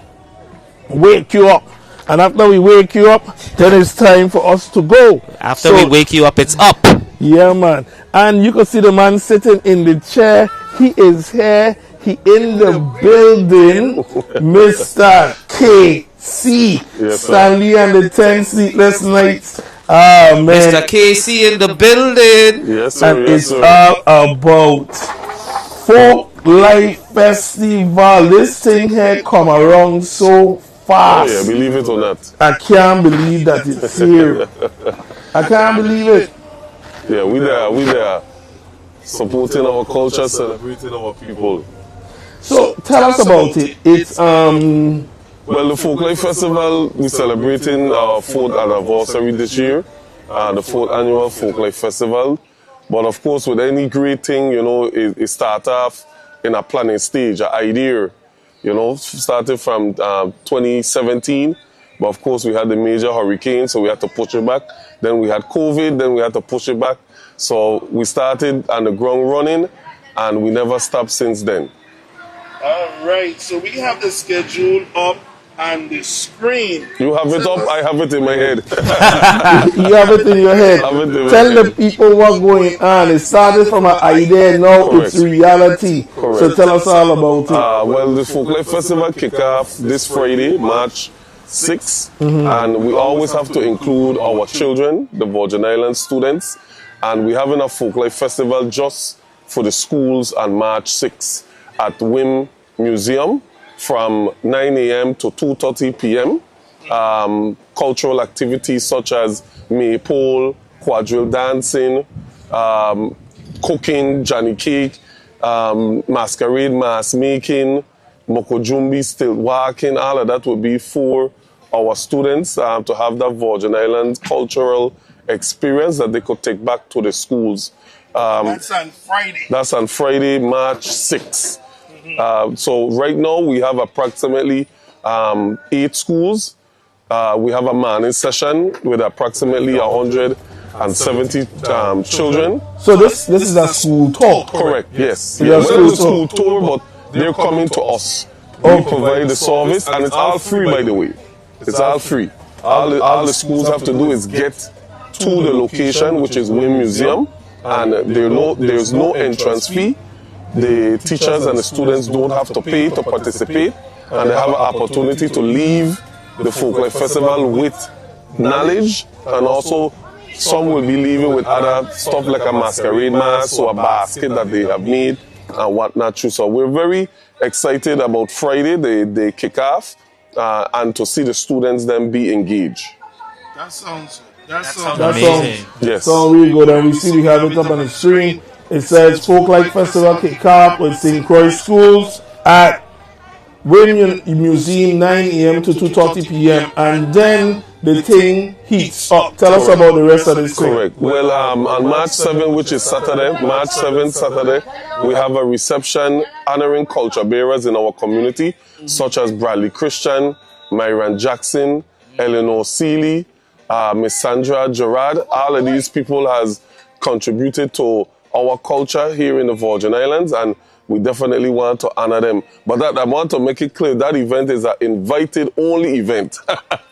wake you up. And after we wake you up, then it's time for us to go. After we wake you up, it's up. Yeah, man. And you can see the man sitting in the chair. He is here. He in the building, Mr. KC. Yes, sir. Stanley and the 10 Sleepless Nights. Ah, man. Mr. Casey in the building. Yes, sir. And Yes, it's sir. all about Folk Life Festival. This thing here come around so fast. Oh, yeah, believe it or not. I can't believe that it's here. I can't believe it. Yeah, we there. Supporting our culture, celebrating our people. So tell us about it. It's Well, the Folk Life Festival, we're celebrating our 4th anniversary this year, the 4th annual Folk Life Festival. But of course, with any great thing, you know, it starts off in a planning stage, an idea, you know, started from 2017. But of course, we had the major hurricane, so we had to push it back. Then we had COVID, then we had to push it back. So we started on the ground running, and we never stopped since then. all right. So we have the schedule up on the screen. You have it up, I have it in my head. You have it in your head. I have it in my Tell head. the people what's going on. It started from an idea, now Correct. it's reality. Correct. So tell us all about it. Well, the Folk Life Festival kick off this Friday, March 6th, and we always have to include our children, the Virgin Islands students, and we're having a Folk Life Festival just for the schools on March 6th at WIM Museum from 9 a.m. to 2:30 p.m. Cultural activities such as maypole, quadrille dancing, cooking, Johnny cake, masquerade, mask making, mokojumbi, stilt walking, all of that will be for our students to have that Virgin Islands cultural experience that they could take back to the schools. That's on Friday. That's on Friday, March 6th. So right now we have approximately 8 schools. We have a morning session with approximately 170 children. So this is a school tour. Correct, yes. Yeah, We're the school tour, but they're coming to us. We provide the service, and it's all free, by the way. It's all free. All the schools have to do is get to the location, which is WIM Museum, and there's no entrance fee. The teachers and the students don't have to pay to participate, and they have an opportunity to leave the Folk Life Festival with knowledge, and also some will be leaving with other stuff like a masquerade mask or a basket that they have made and whatnot too. So we're very excited about Friday, the kickoff, and to see the students then be engaged. That sounds amazing. Yes. So really good, and we have it up on the screen. It says Folk Life Festival kickoff with St. Croix Schools at WIM Museum 9 a.m. to 2:30 p.m. and then the thing heats up. Tell us about the rest of this thing. Correct. Well, on March 7th, which is Saturday, March 7th, Saturday, we have a reception honoring culture bearers in our community, such as Bradley Christian, Myron Jackson, Eleanor Seeley, Miss Sandra Gerard. All of these people has contributed to our culture here in the Virgin Islands, and we definitely want to honor them. But I want to make it clear that event is an invited only event.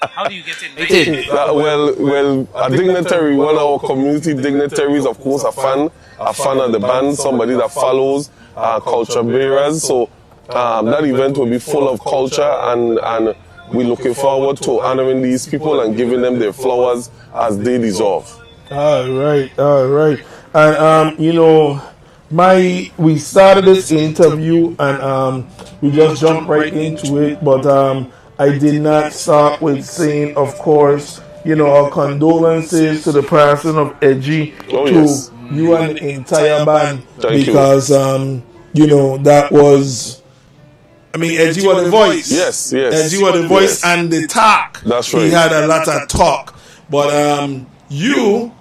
How do you get invited? Well, a dignitary, one of our community dignitaries, of course, a fan of the band, somebody that follows culture bearers. So that event will be full of culture, and we're looking forward to honoring these people and giving them their flowers as they deserve. All right. And we started this interview and we just jumped right into it, but I did not start with saying, of course, our condolences to the person of Edgy, yes. you and the entire band, Thank because that was. Edgy was the voice. Yes. Edgy was the voice and the talk. That's right. He had a lot of talk, but you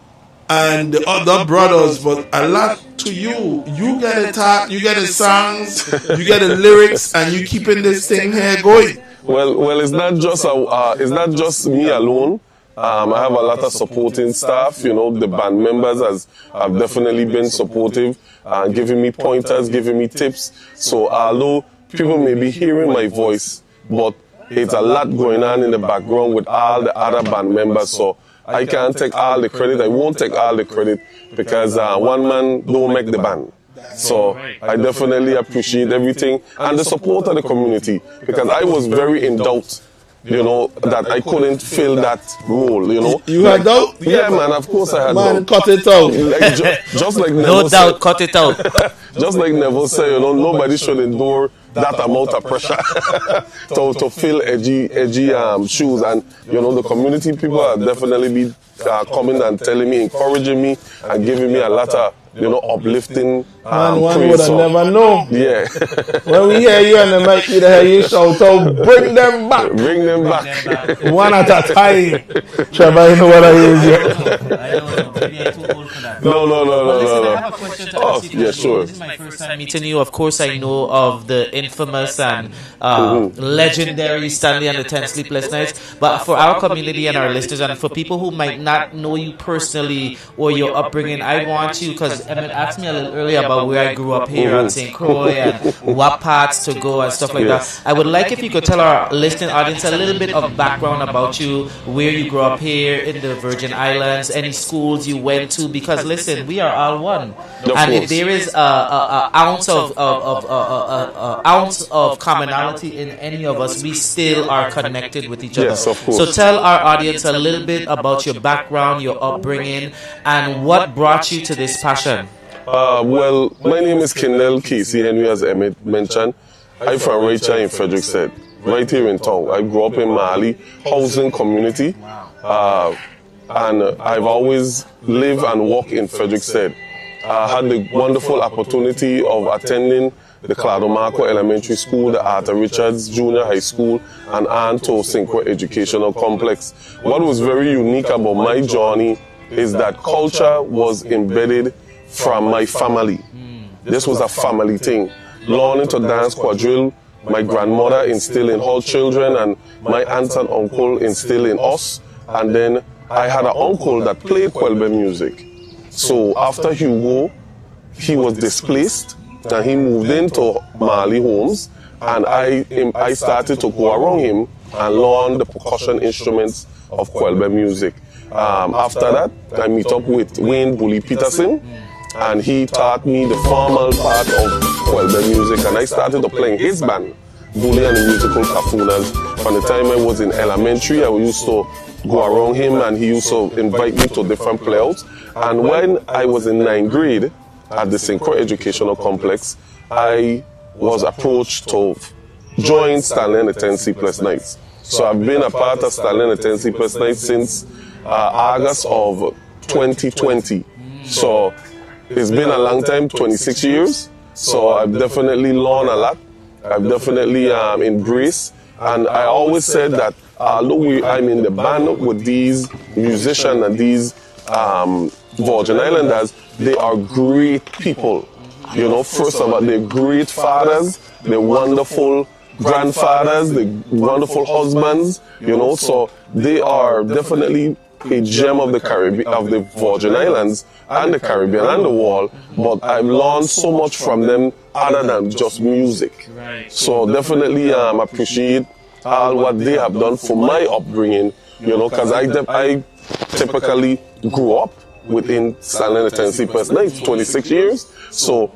and the other brothers, but a lot to you. You get the talk, you get the songs, you get the lyrics, and you keeping this thing here going. Well, it's not just me alone. I have a lot of supporting staff. The band members have definitely been supportive, giving me pointers, giving me tips. So although people may be hearing my voice, but it's a lot going on in the background with all the other band members. So I can't take all the credit. I won't take all the credit because one man don't make the band. So I definitely appreciate everything and the support of the community, because I was very in doubt, that I couldn't fill that role, You had doubt? Yeah, man, of course I had doubt. Man, cut it out. Just like No Neville doubt, said, cut it out. just like Neville said, nobody should endure that amount of pressure to fill edgy shoes. And, the community people have definitely been coming and telling me, encouraging me, and giving me a lot of, uplifting Man, one praise. would have never known. Yeah. When we hear you on the mic, you hear you shout out, bring them back. Bring them back. One at a time. Trevor, you know what I is yet? No. Listen, I have a question to ask you. Yeah, sure. This is my first time meeting you. Of course, I know of the infamous and legendary Stanley and the 10 Sleepless Nights. But for our community and our listeners, and for people who might not know you personally or your upbringing, I want you, because Emmett asked me a little earlier about where I grew up here on St. Croix and what parts to go and stuff like that. I would like if you could tell our listening audience a little bit of background about you, where you grew up here in the Virgin Islands, any schools you went to, because listen, we are all one. And if there is an ounce of commonality in any of us, we still are connected with each other. Yes, of course. So tell our audience a little bit about your background, your upbringing, and what brought you to this passion. Well, my name is Kendall Casey Henry, as Emmett mentioned. I'm from Rachel in Frederick, right here in town. I grew up in Mali housing community, and I've always lived and worked in Frederick. I had the wonderful opportunity of attending the Cladomarco Elementary School, the Arthur Richards Junior High School, and Anto St. Croix Educational Complex. What was very unique about my journey is that culture was embedded from my family. This was a family thing. Learning to dance quadrille, my grandmother instilled in her children, and my aunt and uncle instilled in us. And then I had an uncle that played Kwelbe music. So after Hugo, he was displaced and he moved into Mali homes, and I started to go around him and learn the percussion instruments of Kwelbe music. After that, I meet up with Wayne Bully Peterson, and he taught me the formal part of Kwelbe music, and I started to play in his band, Bully and the Musical Kafunas. From the time I was in elementary, I used to go around him, and he used to invite me to different playouts. And when I was in 9th grade at the St. Croix Educational Complex, I was approached to join Stanley and the 10 Sleepless Nights. So I've been a part of Stanley and the 10 Sleepless Nights since August of 2020. So it's been a long time, 26 years. So I've definitely learned a lot. I've definitely embraced. And I always said that although I'm in the band with these musicians and these Virgin Islanders, they are great people. First of all, they're great fathers, they're wonderful grandfathers, they're wonderful husbands, so they are definitely a gem of the Caribbean, of the Virgin Islands and the Caribbean and the world. But I've learned so much from them other than just music. So definitely appreciate all what they have done for my upbringing, because I typically grew up within Stanley and the 10 Sleepless Nights, 26 years. So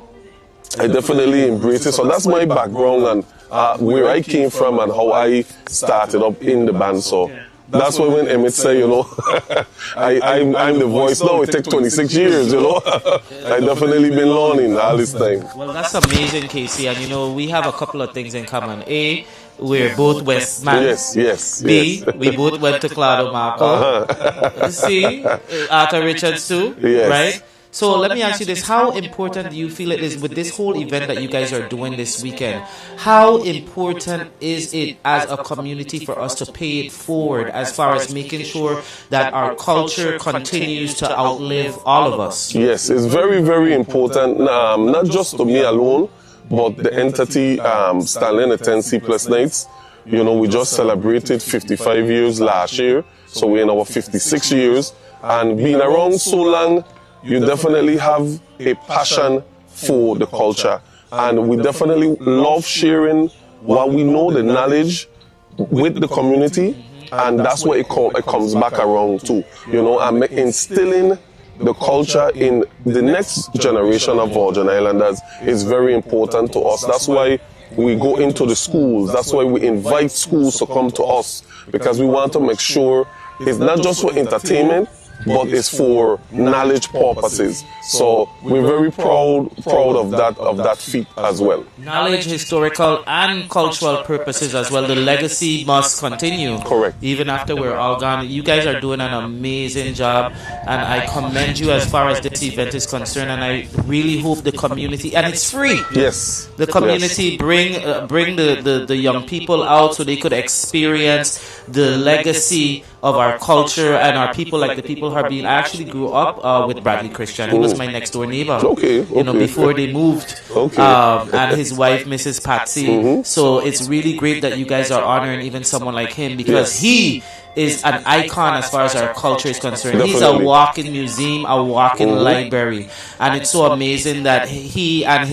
I definitely embrace it. So that's my background and where I came from and how I started up in the band. So that's why when Emmett say, I'm the voice now, it takes 26 years, I definitely been learning all this time. Well, that's amazing, Casey. And we have a couple of things in common. A, we're both Westman. Yes. B, we both went to Cladomarco. C, Arthur Richards too, right? So let me ask you this. How important do you feel it is with this whole event that you guys are doing this weekend? How important is it as a community for us to pay it forward as far as making sure that our culture continues to outlive all of us? Yes, it's very, very important, not just to me alone, but the entity Stanley and the 10 Sleepless Nights. We just celebrated 55 years last year, so we're in our 56 years. And being around so long, you definitely have a passion for the culture. And we definitely love sharing what we know, the knowledge, with the community. And that's where it comes back around to, and instilling the culture in the next generation of Virgin Islanders is very important to us. That's why we go into the schools. That's why we invite schools to come to us, because we want to make sure it's not just for entertainment, but it's for knowledge purposes. So we're very proud of that feat as well. Knowledge, historical and cultural purposes as well. The legacy must continue. Correct. Even after we're all gone. You guys are doing an amazing job, and I commend you as far as this event is concerned, and I really hope the community, and it's free. Yes. The community bring the young people out so they could experience the legacy of our culture and our people, like the people Harbin. I actually grew up with Bradley Christian. He was my next door neighbor. Okay. You know, before they moved. Okay. And his wife, Mrs. Patsy. So it's really great that you guys are honoring even someone like him, because he is an icon as far as our culture is concerned. He's a walking museum, a walking library, and it's so amazing that he and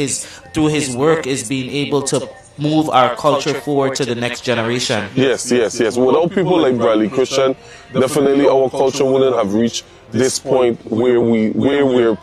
through his work is being able to move our culture forward to the next generation. Yes. Without people like Bradley Christian, definitely our culture wouldn't have reached this point where we're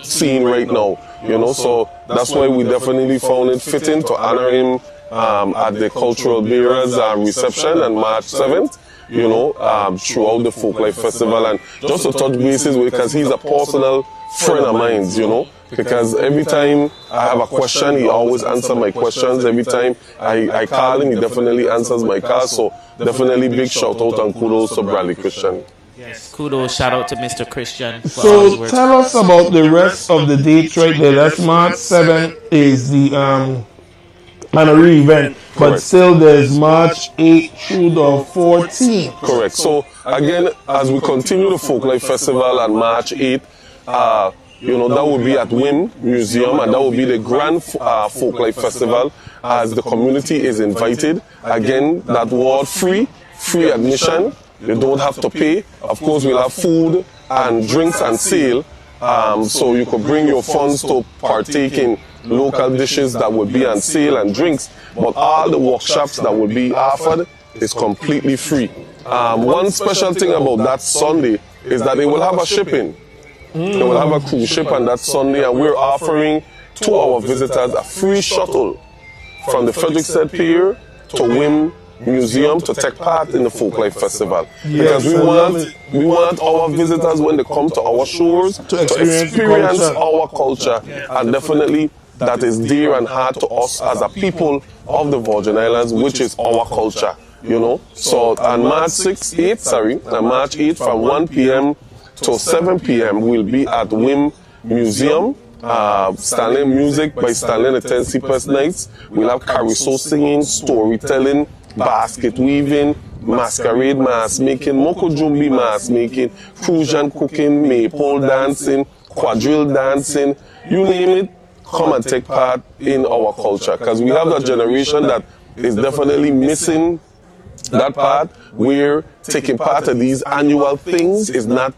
seeing right now. You know, so that's why we definitely found it fitting to honor him at the Cultural Bearers reception on March 7th. You know, throughout the Folklife Festival, and just to touch bases with, because he's a personal friend of mine, you know, because every time I have a question, he always answers my questions. Every time I call him, he definitely answers my call. So definitely big shout out and kudos to Bradley Christian. Yes, kudos, shout out to Mr. Christian. So tell us about the rest of the dates right there. That's March 7th is the Honorary event, but still there's March 8th through the 14th. Correct. So again, as we continue the Folklife Festival on March 8th, you know, that will be at WIM Museum, and that will be the Grand Folklife Festival, as the community is invited. Again, that word free admission. You don't have to pay. Of course, we'll have food and drinks and sale, so you could bring your funds to partake in local dishes that will be on sale and drinks, but all the workshops that will be offered is completely free. One special thing about that Sunday is that they will have a shipping. They will have a cruise ship on that Sunday, and we're offering to our visitors a free shuttle from the Frederiksted Pier to WIM Museum to take part in the Folklife Festival. Because we want our visitors, when they come to our shores, to experience our culture, and definitely that is dear and hard to us as a people of the Virgin Islands, which is our culture, you know. So on March 8th from 1 p.m. to 7 p.m. we'll be at WIM Museum. Stanley Music by Stanley and the 10 Sleepless Nights. We'll have carousel singing, storytelling, basket weaving, masquerade mask making, moko jumbi mask making, fusion cooking, maypole dancing, quadrille dancing, you name it. Come and take part in our culture, because we have that generation that is definitely missing that part, where taking part of these annual things is not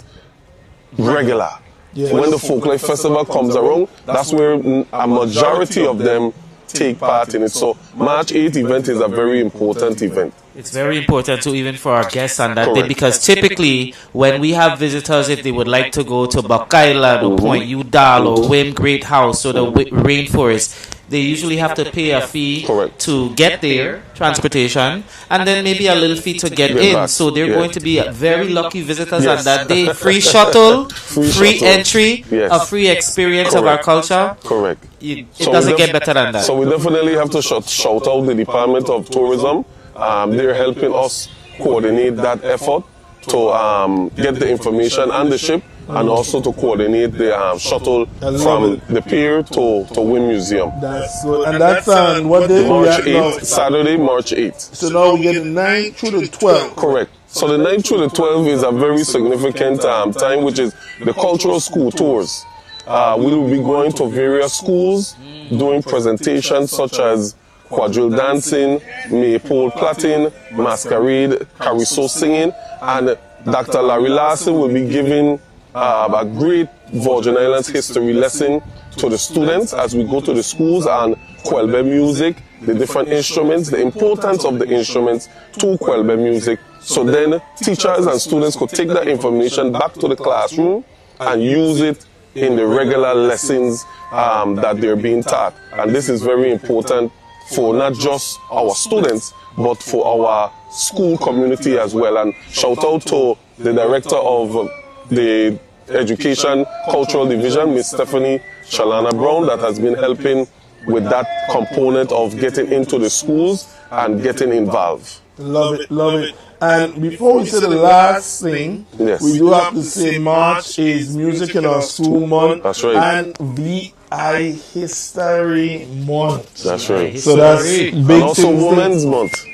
regular. When the Folklife Festival comes around, that's where a majority of them take part in it. So March 8th event is a very important event. It's very important too, even for our guests on that day, because typically when we have visitors, if they would like to go to Buck Island or Point Udall or Wim Great House or the Rainforest, they usually have to pay a fee to get there, transportation, and then maybe a little fee to get in. So they're going to be very lucky visitors on that day. Free shuttle, free entry, a free experience of our culture. Correct. It doesn't get better than that. So we definitely have to shout out the Department of Tourism. They're helping us coordinate that effort to get the information on the ship, and also to coordinate the shuttle from the pier to WIM Museum. That's good. And that's on what day? March 8th, Saturday, March 8th. So now we get the 9th through the 12th. Correct. So the 9th through the 12th is a very significant time, which is the cultural school tours. We will be going to various schools, doing presentations such as quadrille dancing, maypole plaiting, masquerade, carousel singing, and Dr. Larry Larson will be giving a great Virgin Islands history lesson to the students as we go to the schools on Kwelbe music, the different instruments, the importance of the instruments to Kwelbe music. So then teachers and students could take that information back to the classroom and use it in the regular lessons that they're being taught. And this is very important for not just our students, but for our school community as well. And shout out to the director of the Education Cultural Division, Miss Stephanie Shalana Brown, that has been helping with that component of getting into the schools and getting involved. Love it, love it. And before we say the last thing, yes, we do have to say March is Music in Our School Month. That's right. And VI History Month. That's right. So that's big. And also Women's Month.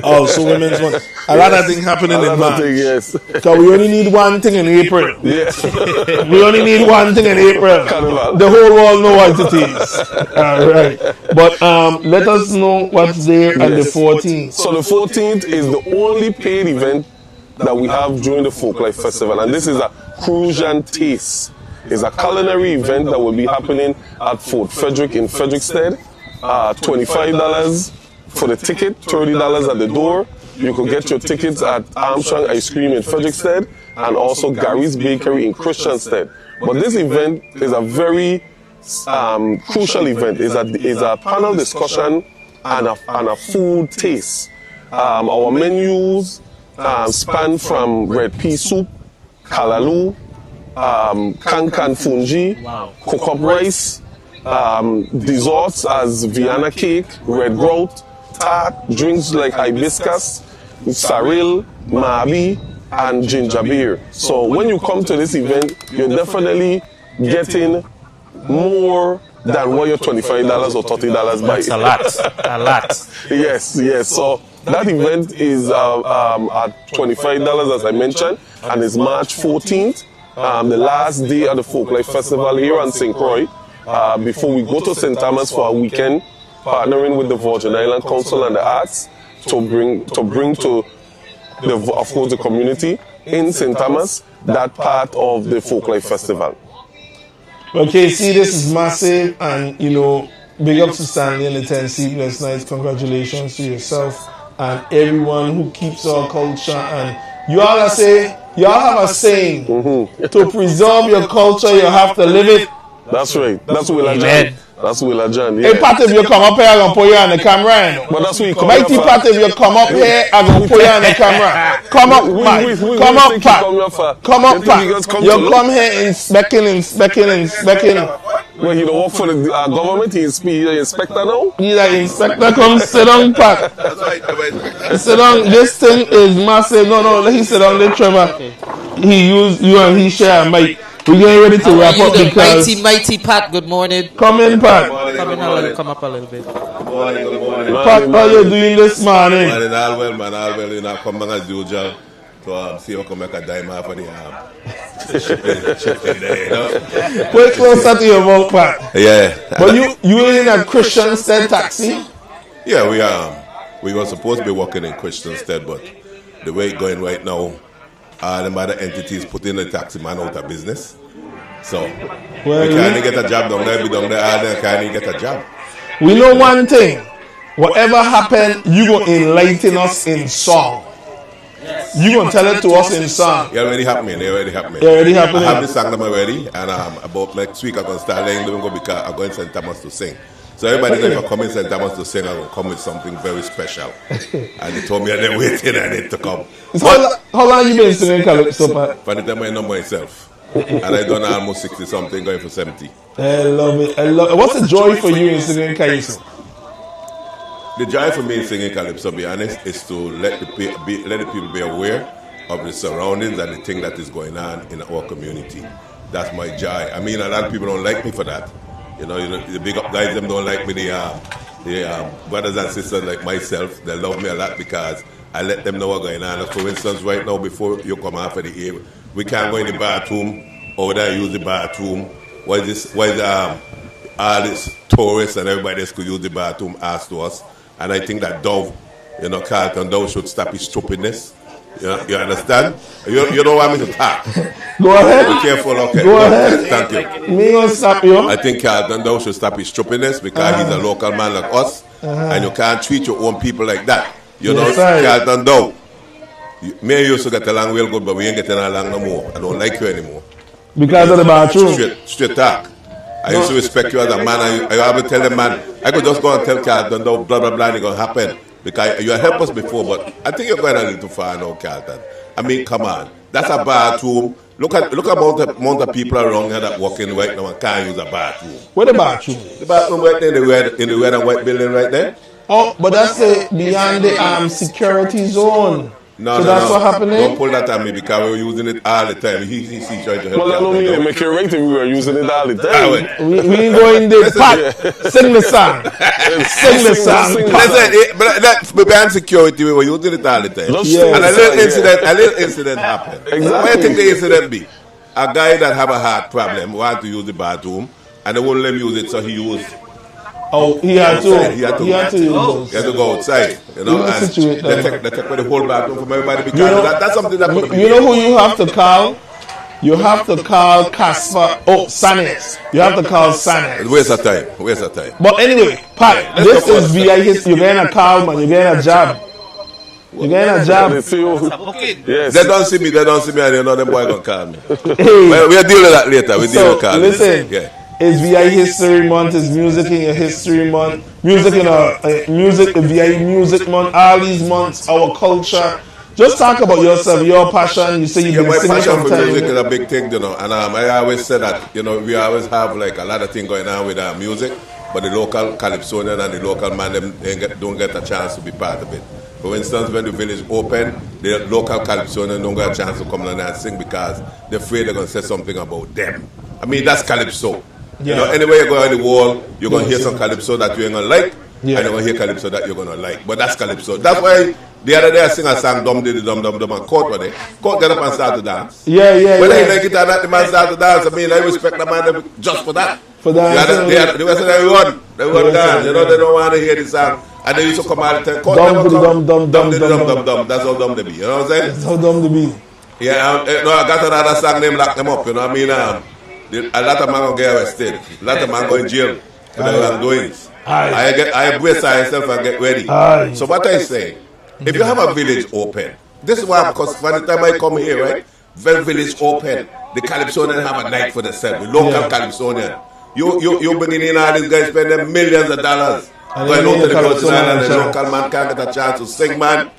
Also Women's Month. A lot of things happening in March. Yes. Because we only need one thing in April. Yes. We only need one thing in April. Carnival. The whole world know what it is. All right. But let us know what's there on the 14th. So the 14th is the only paid event that we have during the Folklife Festival. And this is a Crucian Taste. It's a culinary event that will be happening at Fort Frederick in Frederickstead. $25 for the ticket, $30 at the door. You could get your tickets at Armstrong Ice Cream in Frederickstead and also Gary's Bakery in Christiansted. But this event is a very crucial event. It's a panel discussion and a food taste. Our menus span from red pea soup, kalaloo, kankan fungi, cook-up rice, desserts as Vienna cake, red grout, tart, drinks like hibiscus, saril, mabi, and ginger beer. So when you come to this event, you're definitely getting more than what your $25 or $30 buy. That's a lot. A lot. Yes, yes. So that event is at $25, as I mentioned, and it's March 14th, the last day of the Folklife Festival here on St. Croix, before we go to St. Thomas for a weekend, partnering with the Virgin Island Council and the Arts to bring to of course the community in St. Thomas that part of the Folklife Festival. Okay, see, this is massive, and big up to Stanley and the 10 Sleepless Nights. Congratulations to yourself and everyone who keeps our culture. And y'all have a saying, to preserve your culture, you have to live it. That's right. That's Willa John. That's Willa John. Hey, Pat, if you come up here, I'm going to put you on the camera. But that's what you come Mighty Pat, if you come up here, I'm going to put you on the camera. Come up, Pat. Come up, Pat. Come up, Pat. You come here inspecting. Well, he don't work for the government. He's the inspector now. He's the inspector. Come sit down, Pat. That's right. Sit down. This thing is massive. No, let him sit down there, Trevor. He used you and he share a mic. We're getting ready to wrap up because... Mighty Pat, good morning. Come in, Pat. Come up a little bit. Good morning. Pat, how you doing this morning? All well. You know, come back as usual to see how come make a dime off of the shipping there, Put closer to your mouth, Pat. Yeah. But you in a Christiansted taxi? Yeah, we are. We were supposed to be working in Christiansted, but the way it's going right now, the other entities putting the taxi man out of business. So, we can't get a job down there, can't get a job. We know one thing. Whatever happened, you going to enlighten us in song. You going to tell it to us in song. It already happening. I have the song already, and about next week I'm going to start laying them because I'm going to St. Thomas to sing. So everybody if I come in St. Thomas to sing, I'm going to come with something very special. And they told me they're waiting and they to come. So how long you been singing Calypso, Pat? For the time I know myself. And I done almost 60 something, going for 70. I love it. What's the joy for you in singing Calypso? The joy for me in singing Calypso, to be honest, is to let the people be aware of the surroundings and the thing that is going on in our community. That's my joy. I mean, a lot of people don't like me for that. You know, the big up guys, them don't like me. The brothers and sisters like myself, they love me a lot because I let them know what's going on. For instance, right now, before you come out for the air, we can't go in the bathroom, or there use the bathroom. Why is all these tourists and everybody else could use the bathroom ask to us? And I think that Dove, Carlton Dove should stop his stupidness. You understand? You don't want me to talk. Go ahead. Be careful, okay? Go ahead. Thank you. Me gonna stop you. I think Carlton Dove should stop his stupidness because he's a local man like us, and you can't treat your own people like that. Carlton Dove. Me and you used to get along real good, but we ain't getting along no more. I don't like you anymore. Because of the bathroom. Straight talk. I used to respect you as a man. I have to tell the man, I could just go and tell Carlton, blah, blah, blah, it's going to happen. Because you have helped us before, but I think you're going a little too far now, Carlton. I mean, come on. That's a bathroom. Look at the amount of people around here that walk in right now and can't use a bathroom. Where the bathroom? The bathroom right there in the red and white building right there. Oh, but that's beyond the security zone. No, so that's what happening? Don't pull that on me because we're using it all the time. He's trying to help. Well, I don't mean to make it right if we were using it all the time. We ain't going there. Pat, sing the song. Sing the song. Listen, but that's beyond security. We were using it all the time. Yes. And a little incident happened. Exactly. Where do you think the incident be? A guy that have a heart problem want to use the bathroom and they won't let him use it, so he used. Oh, he had to go outside, you know, and they take the whole bathroom from everybody because that's something that could be. You know who you have to call? You have to call Casper. Oh, Sanex. You have to call Sanex. Waste of time. But anyway, Pat, this is VI history. You're getting a call, man. You're getting a job. You're getting a job. Yes. They don't see me, and you know them boy gonna call me. Well, we'll deal with that later. We'll deal with calling. Listen. Yeah. It's VI History Month. It's Music in your History Month. Music VI Music Month. All these months, our culture. Just talk about yourself, your passion. You say you've been singing for time. Music is a big thing, you know. And I always say that, you know, we always have like a lot of things going on with our music, but the local Calypsonian and the local man don't get a chance to be part of it. For instance, when the village open, the local Calypsonian don't get a chance to come down and sing because they're afraid they're going to say something about them. I mean, that's Calypso. Yeah. You know, anywhere you go on the wall, you're going to hear some Calypso that you ain't going to like, and you're going to hear Calypso that you're going to like. But that's Calypso. That's why the other day I sing a song, Dum Diddy Dum Dum Dum, and Court were there. Court get up and start to dance. Yeah. Whether he like it or not, the man start to dance. I mean, I respect the man just for that. For that. The rest of them run dance. You know, they don't want to hear the song. And they used to come out and tell Court, Dum Diddy Dum Dum Dum. That's how dumb they be. You know what I'm saying? That's how dumb they be. Yeah, no, I got another song named Lock Them Up. You know what I mean? A lot of men go get arrested. A lot of men go in jail for their wrongdoings. I brace myself and get ready. So what I say, if you have a village open, this is why, because by the time I come here, right, when village open, the Calypsonian have a night for themselves, the local Calypsonian. You bringing in all these guys spending millions of dollars going out to the Virgin Islands, and the local man can't get a chance to sing, man.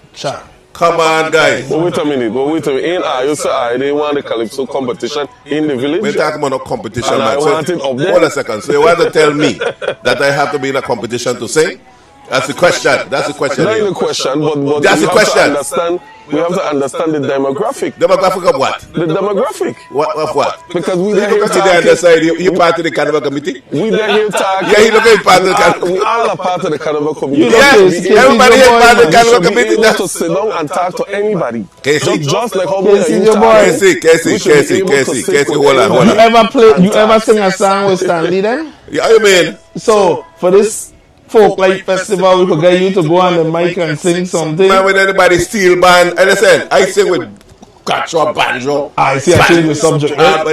Come on, guys. But wait a minute. Ain't you say they want the Calypso competition in the village? We're talking about no competition, and man. I want it up there. Hold a second. So you want to tell me that I have to be in a competition to sing? That's the question. That's the question. Not the question, but that's the question. We have to understand the demographic. Demographic of what? The demographic. Of what? Because we so there here talking. You part of the Carnival Committee? We there here talking. Yeah, you look at part of the Carnival. We all are part of the Carnival Committee. Yeah, everybody here part of the Carnival Committee. That's to sit down and talk to anybody. Just like how we are Casey, hold on. You ever sing a song with Stanley then? Yeah, you mean? So for this folk light festival, we could get you to go on the mic and sing something. Man, when anybody steel band, and listen, I sing with Gacho banjo. I see. I change the subject. Yeah,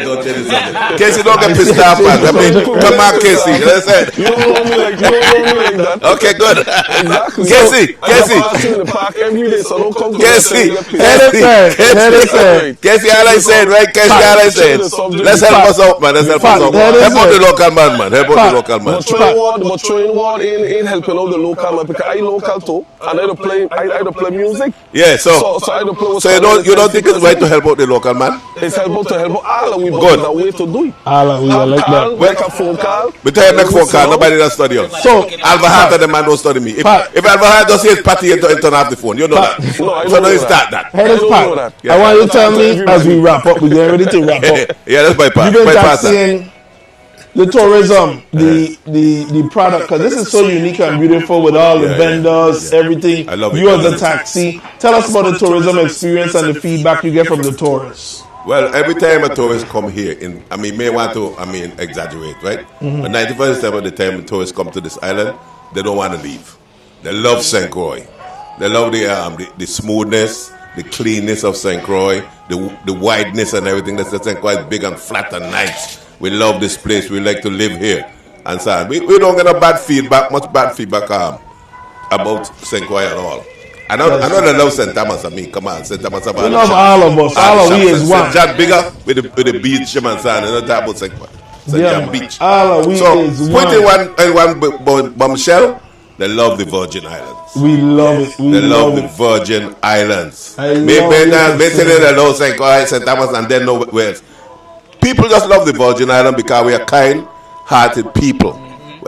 don't change the subject. Casey, don't get pissed off, man. I mean, come on, Casey. Listen. You don't know me like that. Okay, good. Exactly. Casey. In the park every day, so don't come to Casey, all I said, right? Casey, all I said. Let's help us out, man. Help out the local man, man. Help out the local man. But Train Ward ain't helping out the local man because I local too, and I don't play music. Yeah, so I don't play. You don't think it's right to help out the local man? It's help to help out AllAhWe, but there's a way to do it. AllAhWe, I like that. Make a phone call. But tell you make a phone call, nobody does study us. So, Alvahata, the man don't study me. If Alvahata does his party, he turn off the phone. You know that. No, I don't know that. I want you to tell me as we wrap up. We're getting ready to wrap up. Yeah, that's bypass. You've been taxing the tourism, the product, because this is so unique and beautiful with all the vendors, everything. I love it. You as a taxi. Tell us about the tourism experience and the feedback you get from the tourists. Well, every time a tourist come here, may want to, exaggerate, right? But 95% of the time the tourists come to this island, they don't want to leave. They love St. Croix. They love the smoothness, the cleanness of St. Croix, the wideness and everything. That's St. Croix is big and flat and nice. We love this place. We like to live here. And so we don't get much bad feedback about St. Croix at all. I know they love St. Thomas. I mean, come on, St. Thomas. We love all of us. All of we is one. St. John bigger with the beach, man, son. You know that about St. John Beach. All of we is one. Put in one bombshell. They love the Virgin Islands. We love it. They love the Virgin Islands. Maybe they love St. Thomas and then nowhere else. People just love the Virgin Islands because we are kind-hearted people.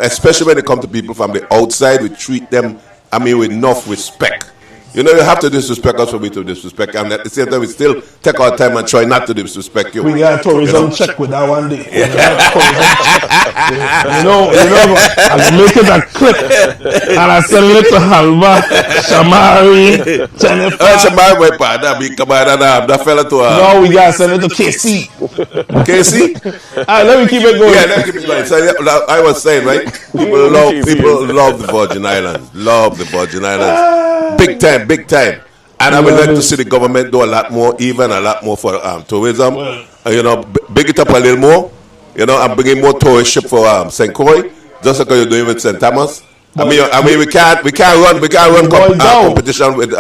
Especially when it comes to people from the outside, we treat them, with enough respect. You know, you have to disrespect us for me to disrespect, and at the same time, we still take our time and try not to disrespect you. We got tourism check with that one day. You know, I make it a clip, and I send it to Halva, Shamari, Jennifer. Shamari, my partner, that fella to no, we got to send it to KC. KC? All right, let me keep it going. Yeah, let me keep it going. So, I was saying, right? People love the Virgin Islands. Love the Virgin Islands. Big time. And I would like to see the government do a lot more for tourism. Big it up a little more. And bringing more tourist ship for St. Croix, just like you're doing with St. Thomas. We can't run competition with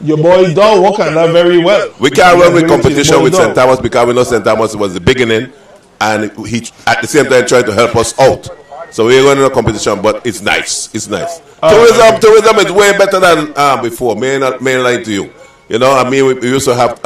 your boy Dow working that very well. We can't run with competition with St. Thomas because we know St. Thomas was the beginning, and he at the same time tried to help us out. So we're running a competition, but it's nice. Tourism is way better than before. May lie to you. We used to have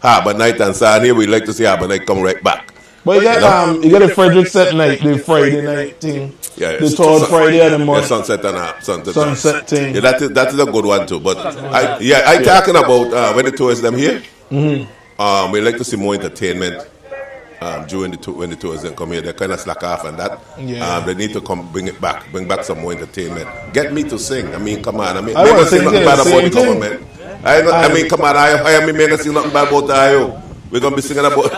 Harbour Night and Sunday. We like to see Harbour Night come right back. But you got the Frederick Set night, the Friday night thing. Yeah, the third Friday of the month. Sunset and sunset thing. Yeah, that is a good one too. But I talking about when the tourists them here. Mm-hmm. We like to see more entertainment. When the tourism come here, they kind of slack off and that. Yeah. They need to bring back some more entertainment. Get me to sing. Come on. I want to sing nothing bad about the government. Come on. I may sing nothing bad about the we're gonna be singing about.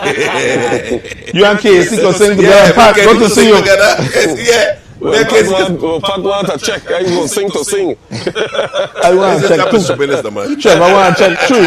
You and KC can sing together. Pat, good to see you. Yeah. Pat want to check. I going to sing. I want to check too. Trev, I want to check too.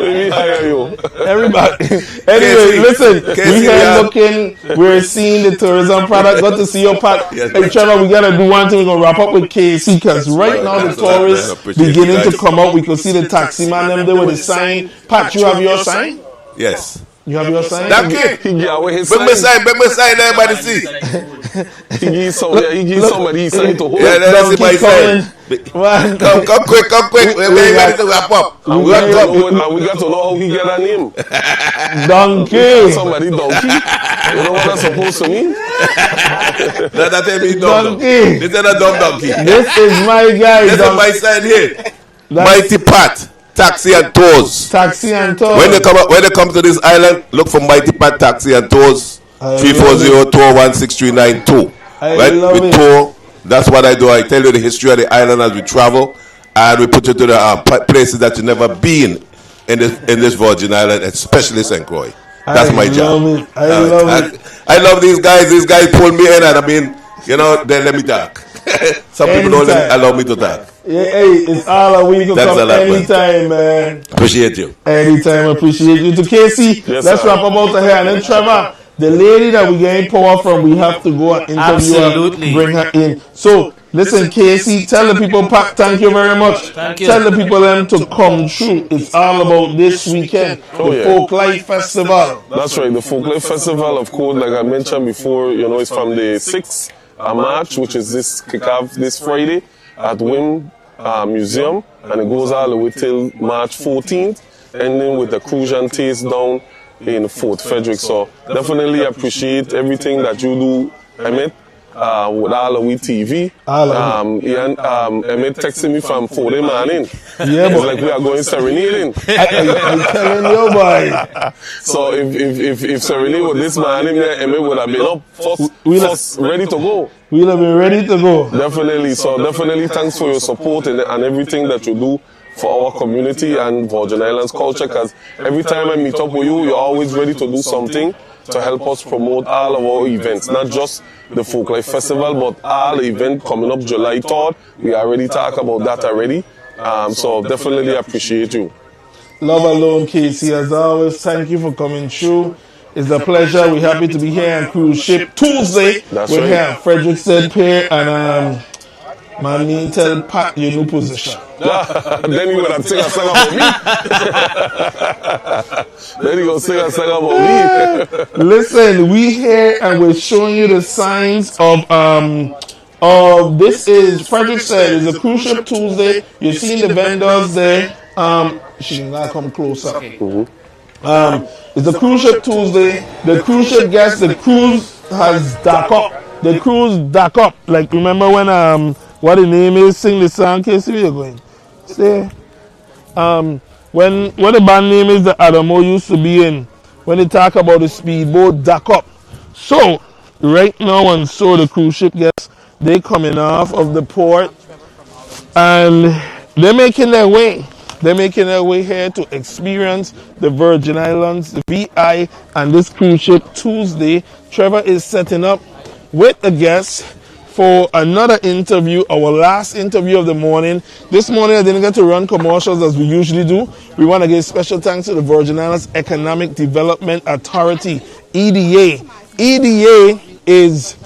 We hire you. Everybody. Anyway, listen. We here looking. We're seeing the tourism product. Good to see you, Pat. Hey, Trevor, we gotta do one thing. We're gonna wrap up with KC because right now the tourists beginning to come out. We can see the taxi man them there with the sign. Pat, you have your sign? Yes. You have your sign? That kid. Bring my sign, everybody see. He gives somebody his sign to hold. Yeah, that's my sign. Come quick. We're ready to wrap up. And we got to know how he get a name. Donkey. Somebody donkey. You know what that's supposed to mean? That means donkey. This is a dumb donkey. This is my guy. This is my sign here. Mighty Pat. Taxi and tours. When they come to this island, look for Mighty Pat Taxi and Tours. 340-201-6392. Right? We tour. That's what I do. I tell you the history of the island as we travel, and we put you to the places that you never been in this Virgin Island, especially St. Croix. That's my job. I love these guys. These guys pull me in, and they let me talk. Some people don't allow me to talk. Yeah, hey, it's all we can come anytime, man. Appreciate you. Anytime, appreciate you. To KC, let's wrap up out here. And then Trevor, the lady that we getting power from, we have to go and interview her, bring her in. So, listen, KC, tell the people, Pat, thank you very much. Thank you. Tell the people them to come through. It's all about this weekend, the Folk Life Festival. That's right, the Folk Life Festival, of course, like I mentioned before, it's from the 6th of March, which is this kick-off this Friday at Wim Museum, and it goes all the way till March 14th, ending with the cruise and taste down in Fort Frederick. So definitely appreciate everything that you do, Emmett, with AllAhWeTV. Emmett texted me from 4 morning. Yeah, it's like we are going serenading. I'm telling you, boy. So if serenade was this morning, Emmett would have been up first ready to go. We'll have been ready to go. Definitely. So definitely thanks for your support and everything that you do for our community and Virgin Islands culture, because every time I meet up with you, you're always ready to do something to help us promote all of our events, not just the Folk Life Festival, but all the event coming up July 3rd. We already talked about that already. So definitely appreciate you. Love alone, KC. As always, thank you for coming through. It's a pleasure. We're happy to be here on Cruise Ship Tuesday. That's We're right. here at Frederick Pier, and Man, me tell Pat your new position. Then he would have sing a song about me. Then he gonna sing a song about me. Listen, we here and we're showing you the signs of this is Frederick said it's a cruise ship Tuesday. You're seeing the vendors there. She can now come closer. It's a cruise ship Tuesday. The cruise ship guests, the cruise has dock up. The cruise dock up. Like remember when what the name is? Sing the song. Casey, where you going? Say when the band name is that Adamo used to be in. When they talk about the speedboat dock up. So right now and so the cruise ship guests, they coming off of the port and they're making their way. They're making their way here to experience the Virgin Islands, the VI, and this cruise ship Tuesday. Trevor is setting up with the guests for another interview, our last interview of the morning. This morning I didn't get to run commercials as we usually do. We want to give special thanks to the Virgin Islands Economic Development Authority, EDA. EDA is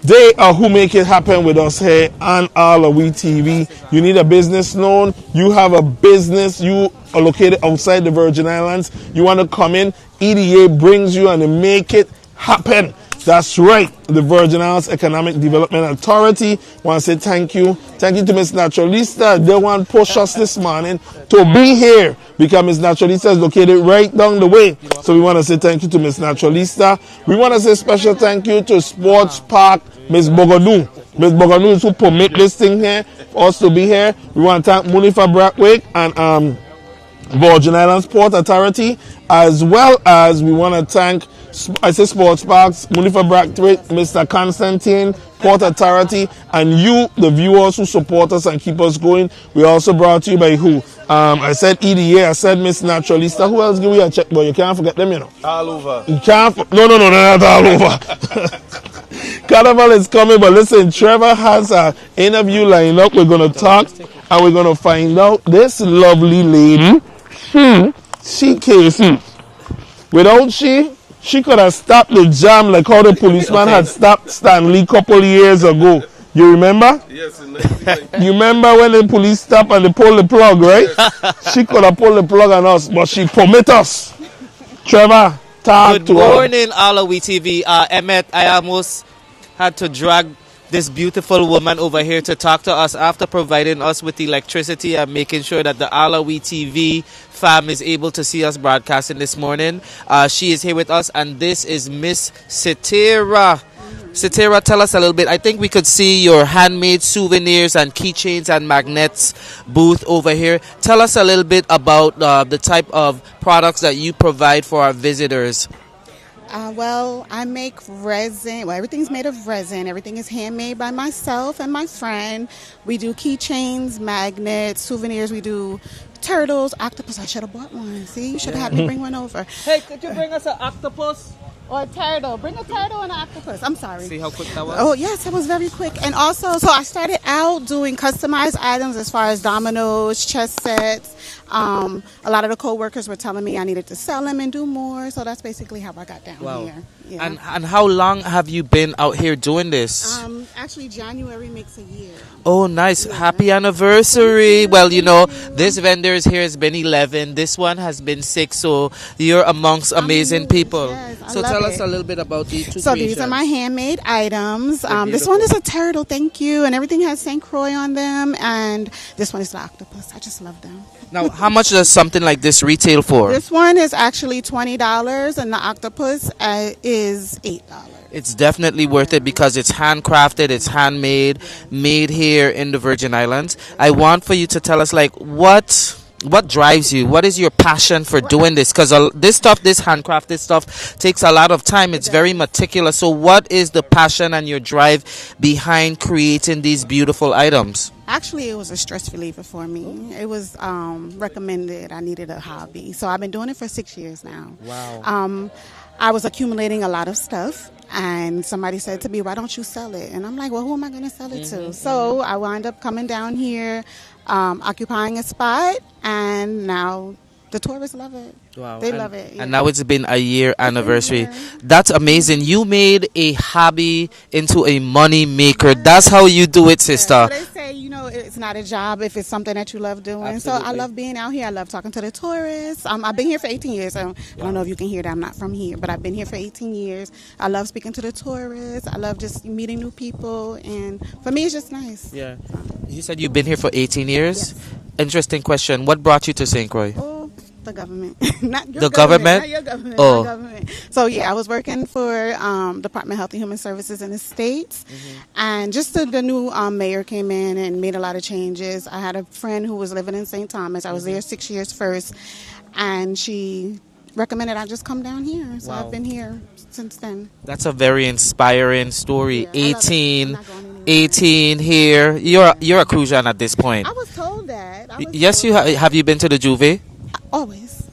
they are who make it happen with us here on AllAhWeTV. You need a business loan. You have a business. You are located outside the Virgin Islands. You want to come in. EDA brings you and they make it happen. That's right. The Virgin Islands Economic Development Authority. Want to say thank you. Thank you to Miss Naturalista. They want to push us this morning to be here because Miss Naturalista is located right down the way. So we want to say thank you to Miss Naturalista. We want to say special thank you to Sports Park Miss Bogodou. Miss Bogodou is who permit this thing here for us to be here. We want to thank Munifa Brathwaite and Virgin Islands Port Authority, as well as we want to thank Sports Parks, Munifa Brathwaite, Mr. Constantine, Port Authority, and you, the viewers who support us and keep us going. We also brought to you by who? I said EDA, I said Miss Naturalista. Who else give you a check? But you can't forget them, you know. All over. You can't. No, not all over. Carnival is coming, but listen, Trevor has an interview lined up. We're going to talk and we're going to find out this lovely lady. She Casey. Without she could have stopped the jam like how the policeman had stopped Stanley a couple years ago. You remember? Yes. You remember when the police stopped and they pulled the plug, right? She could have pulled the plug on us, but she permit us. Trevor, talk to us. Good morning, AllAhWeTV. Emmett, I almost had to drag this beautiful woman over here to talk to us after providing us with electricity and making sure that the AllAhWeTV fam is able to see us broadcasting this morning. She is here with us, and this is Miss Sitera. Sitera, tell us a little bit. I think we could see your handmade souvenirs and keychains and magnets booth over here. Tell us a little bit about the type of products that you provide for our visitors. Well, I make resin. Well, everything's made of resin. Everything is handmade by myself and my friend. We do keychains, magnets, souvenirs. We do turtles, octopus. I should have bought one. See, you should have had me bring one over. Hey, could you bring us an octopus? Or a turtle. Bring a turtle and an octopus. I'm sorry. See how quick that was? Oh, yes, it was very quick. And also, so I started out doing customized items as far as dominoes, chess sets. A lot of the co-workers were telling me I needed to sell them and do more. So that's basically how I got down here. Yeah. And how long have you been out here doing this? Actually, January makes a year. Oh, nice. Yeah. Happy anniversary. Well, you know, this vendors here has been 11. This one has been 6. So you're amongst amazing people. Yes, so tell us a little bit about these two So creations. these are my handmade items. This one is a turtle, thank you. And everything has St. Croix on them. And this one is the octopus. I just love them. Now, how much does something like this retail for? This one is actually $20 and the octopus is $8. It's definitely worth it because it's handcrafted, it's handmade, made here in the Virgin Islands. I want for you to tell us, like, what drives you? What is your passion for doing this? Because this handcrafted stuff takes a lot of time. It's very meticulous. So what is the passion and your drive behind creating these beautiful items? Actually, it was a stress reliever for me. It was recommended. I needed a hobby. So I've been doing it for 6 years now. Wow. I was accumulating a lot of stuff, and somebody said to me, why don't you sell it? And I'm like, well, who am I going to sell it to? So I wound up coming down here, occupying a spot, and now The tourists love it. Wow. They love it. Yeah. And now it's been a year anniversary. That's amazing. You made a hobby into a money maker. That's how you do it, sister. So they say, it's not a job if it's something that you love doing. Absolutely. So I love being out here. I love talking to the tourists. I've been here for 18 years. I don't know if you can hear that. I'm not from here, but I've been here for 18 years. I love speaking to the tourists. I love just meeting new people. And for me, it's just nice. Yeah. You said you've been here for 18 years? Yes. Interesting question. What brought you to St. Croix? Oh, the government. Not your The government? government? Not your government. Oh. My government. So, I was working for Department of Health and Human Services in the States. And just the new mayor came in and made a lot of changes. I had a friend who was living in St. Thomas. I was there 6 years first. And she recommended I just come down here. So I've been here since then. That's a very inspiring story. 18 here. You're a Crucian at this point. I was told that. Yes, you have you been to the Juve? Always.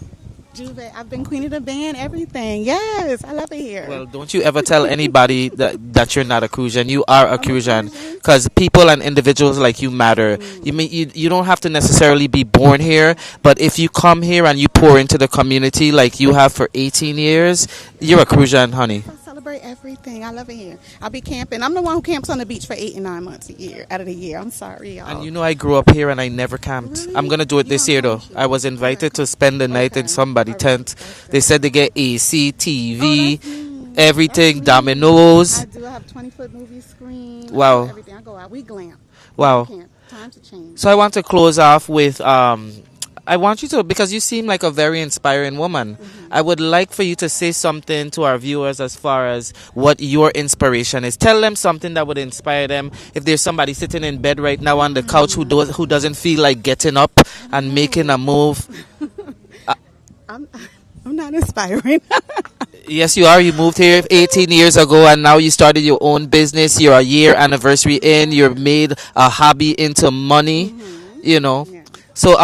Juve. I've been queen of the band, everything. Yes, I love it here. Well, don't you ever tell anybody that you're not a Crucian. You are a Crucian, because people and individuals like you matter. You don't have to necessarily be born here, but if you come here and you pour into the community like you have for 18 years, you're a Crucian, honey. Celebrate everything. I love it here. I'll be camping. I'm the one who camps on the beach for 8 and 9 months out of the year. I'm sorry, y'all. And I grew up here and I never camped. Really? I'm going to do it this year, though. I was invited to spend the night in somebody's tent. They said they get AC, TV, everything, dominoes. I do. I have 20-foot movie screen. Wow. Everything. I go out. We glamp. Wow. Camp. Time to change. So I want to close off with... I want you to, because you seem like a very inspiring woman. I would like for you to say something to our viewers as far as what your inspiration is. Tell them something that would inspire them. If there's somebody sitting in bed right now on the couch who doesn't feel like getting up and making a move. I'm not inspiring. Yes, you are. You moved here 18 years ago and now you started your own business. You're a year anniversary in. You've made a hobby into money, So,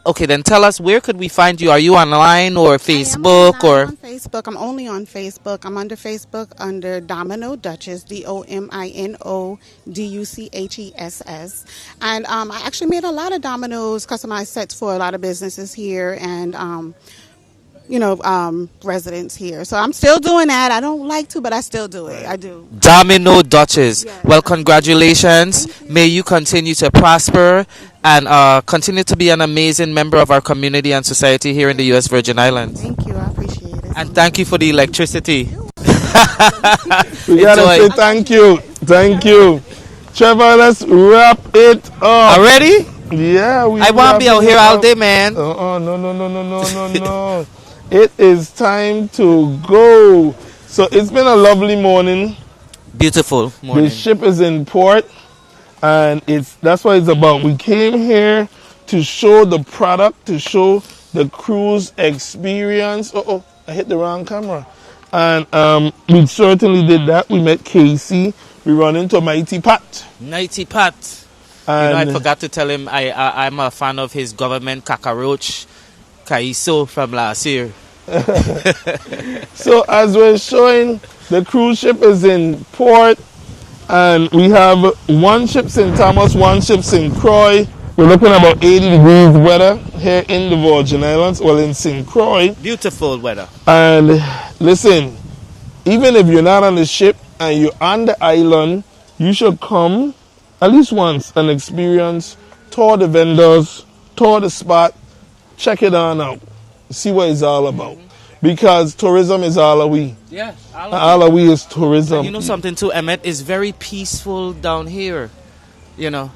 okay, then tell us, where could we find you? Are you online or Facebook? I'm on Facebook. I'm only on Facebook. I'm under Facebook under Domino Duchess, DOMINODUCHESS. And I actually made a lot of dominoes, customized sets for a lot of businesses here and, residents here. So I'm still doing that. I don't like to, but I still do it. I do. Domino Duchess. Yes. Well, congratulations. May you continue to prosper and continue to be an amazing member of our community and society here in the U.S. Virgin Islands. Thank you. I appreciate it. And thank you for the electricity. We gotta say thank you. Thank you. Trevor, let's wrap it up. Already? Yeah. I want to be out here all day, man. No. It is time to go. So it's been a lovely morning. Beautiful morning. The ship is in port. And that's what it's about. We came here to show the product, to show the cruise experience. I hit the wrong camera. And we certainly did that. We met Casey. We run into Mighty Pat. Mighty Pat. And I forgot to tell him I'm a fan of his government cockroach, Kaiso, from last year. So as we're showing, the cruise ship is in port. And we have one ship St. Thomas, one ship St. Croix. We're looking at about 80 degrees weather here in the Virgin Islands, in St. Croix. Beautiful weather. And listen, even if you're not on the ship and you're on the island, you should come at least once and experience, tour the vendors, tour the spot, check it on out, see what it's all about. Because tourism is AllAhWe. Yeah, AllAhWe is tourism. And you know something too, Emmett? It's very peaceful down here. Yeah.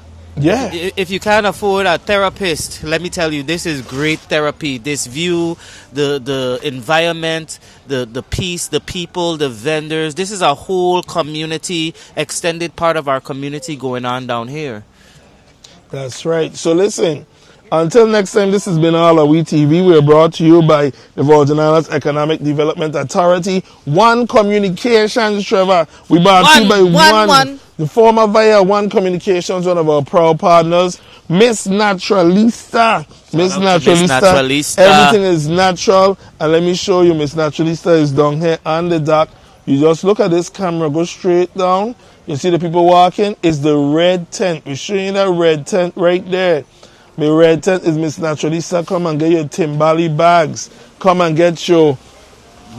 If you can't afford a therapist, let me tell you, this is great therapy. This view, the environment, the peace, the people, the vendors. This is a whole community, extended part of our community going on down here. That's right. So listen. Until next time, this has been AllAhWeTV. We are brought to you by the Virgin Islands Economic Development Authority. One Communications, Trevor. We brought to you by one. The former via One Communications, one of our proud partners. Miss Naturalista. Miss Naturalista. Everything is natural. And let me show you, Miss Naturalista is down here on the dock. You just look at this camera, go straight down. You see the people walking? It's the red tent. We're showing you that red tent right there. My red tent is Miss Naturalista. Come and get your Timbali bags. Come and get your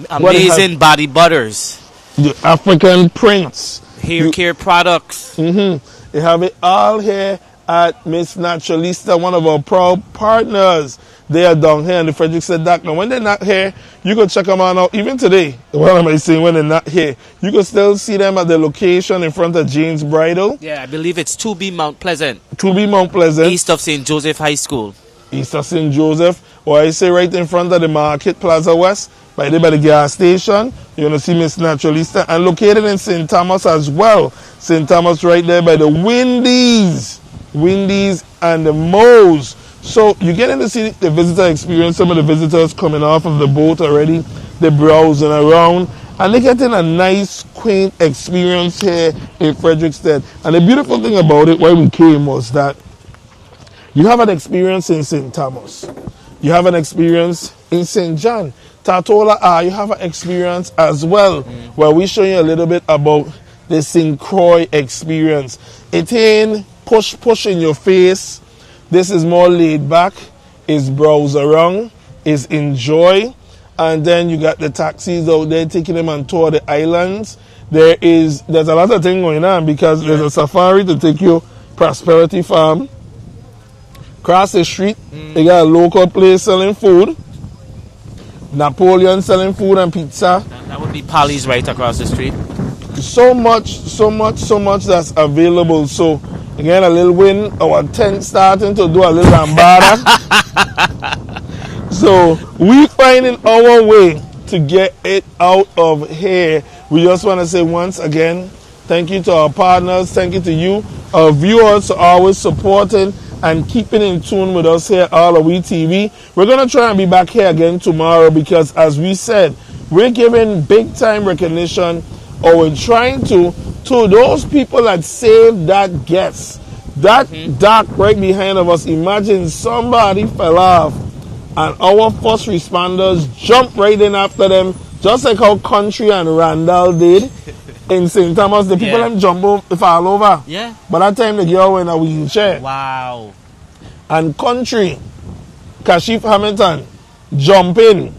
amazing body butters. The African prints. Hair care products. They have it all here at Miss Naturalista, one of our proud partners. They are down here in the Frederickson Dock. Now, when they're not here, you can check them out. Even today, what am I saying? When they're not here, you can still see them at the location in front of Jane's Bridal. Yeah, I believe it's 2B Mount Pleasant. 2B Mount Pleasant. East of St. Joseph High School. East of St. Joseph. Or I say right in front of the Market Plaza West, by the gas station. You're going to see Miss Naturalista. And located in St. Thomas as well. St. Thomas right there by the Windies and the Moes. So you're getting to see the visitor experience. Some of the visitors coming off of the boat already. They're browsing around. And they're getting a nice, quaint experience here in Frederickstead. And the beautiful thing about it, why we came, was that you have an experience in St. Thomas. You have an experience in St. John. Tatola, you have an experience as well, where we show you a little bit about the St. Croix experience. It ain't push in your face. This is more laid back. It's browse around. It's enjoy. And then you got the taxis out there taking them on tour the islands. There's a lot of things going on because there's a safari to take you Prosperity Farm. Across the street, they got a local place selling food. Napoleon selling food and pizza. That would be Polly's right across the street. So much that's available. So again, a little win. Our tent starting to do a little lambada. So we finding our way to get it out of here. We just want to say once again, thank you to our partners. Thank you to you, our viewers, for always supporting and keeping in tune with us here at AllAhWeTV. We're going to try and be back here again tomorrow because, as we said, we're giving big time recognition, or we're trying to those people that saved that guest. That dock right behind of us. Imagine somebody fell off and our first responders jumped right in after them, just like how Country and Randall did in St. Thomas. The people them jump fall over. Yeah. But that time the girl were in a wheelchair. Wow. And Country, Kashif Hamilton, jump in.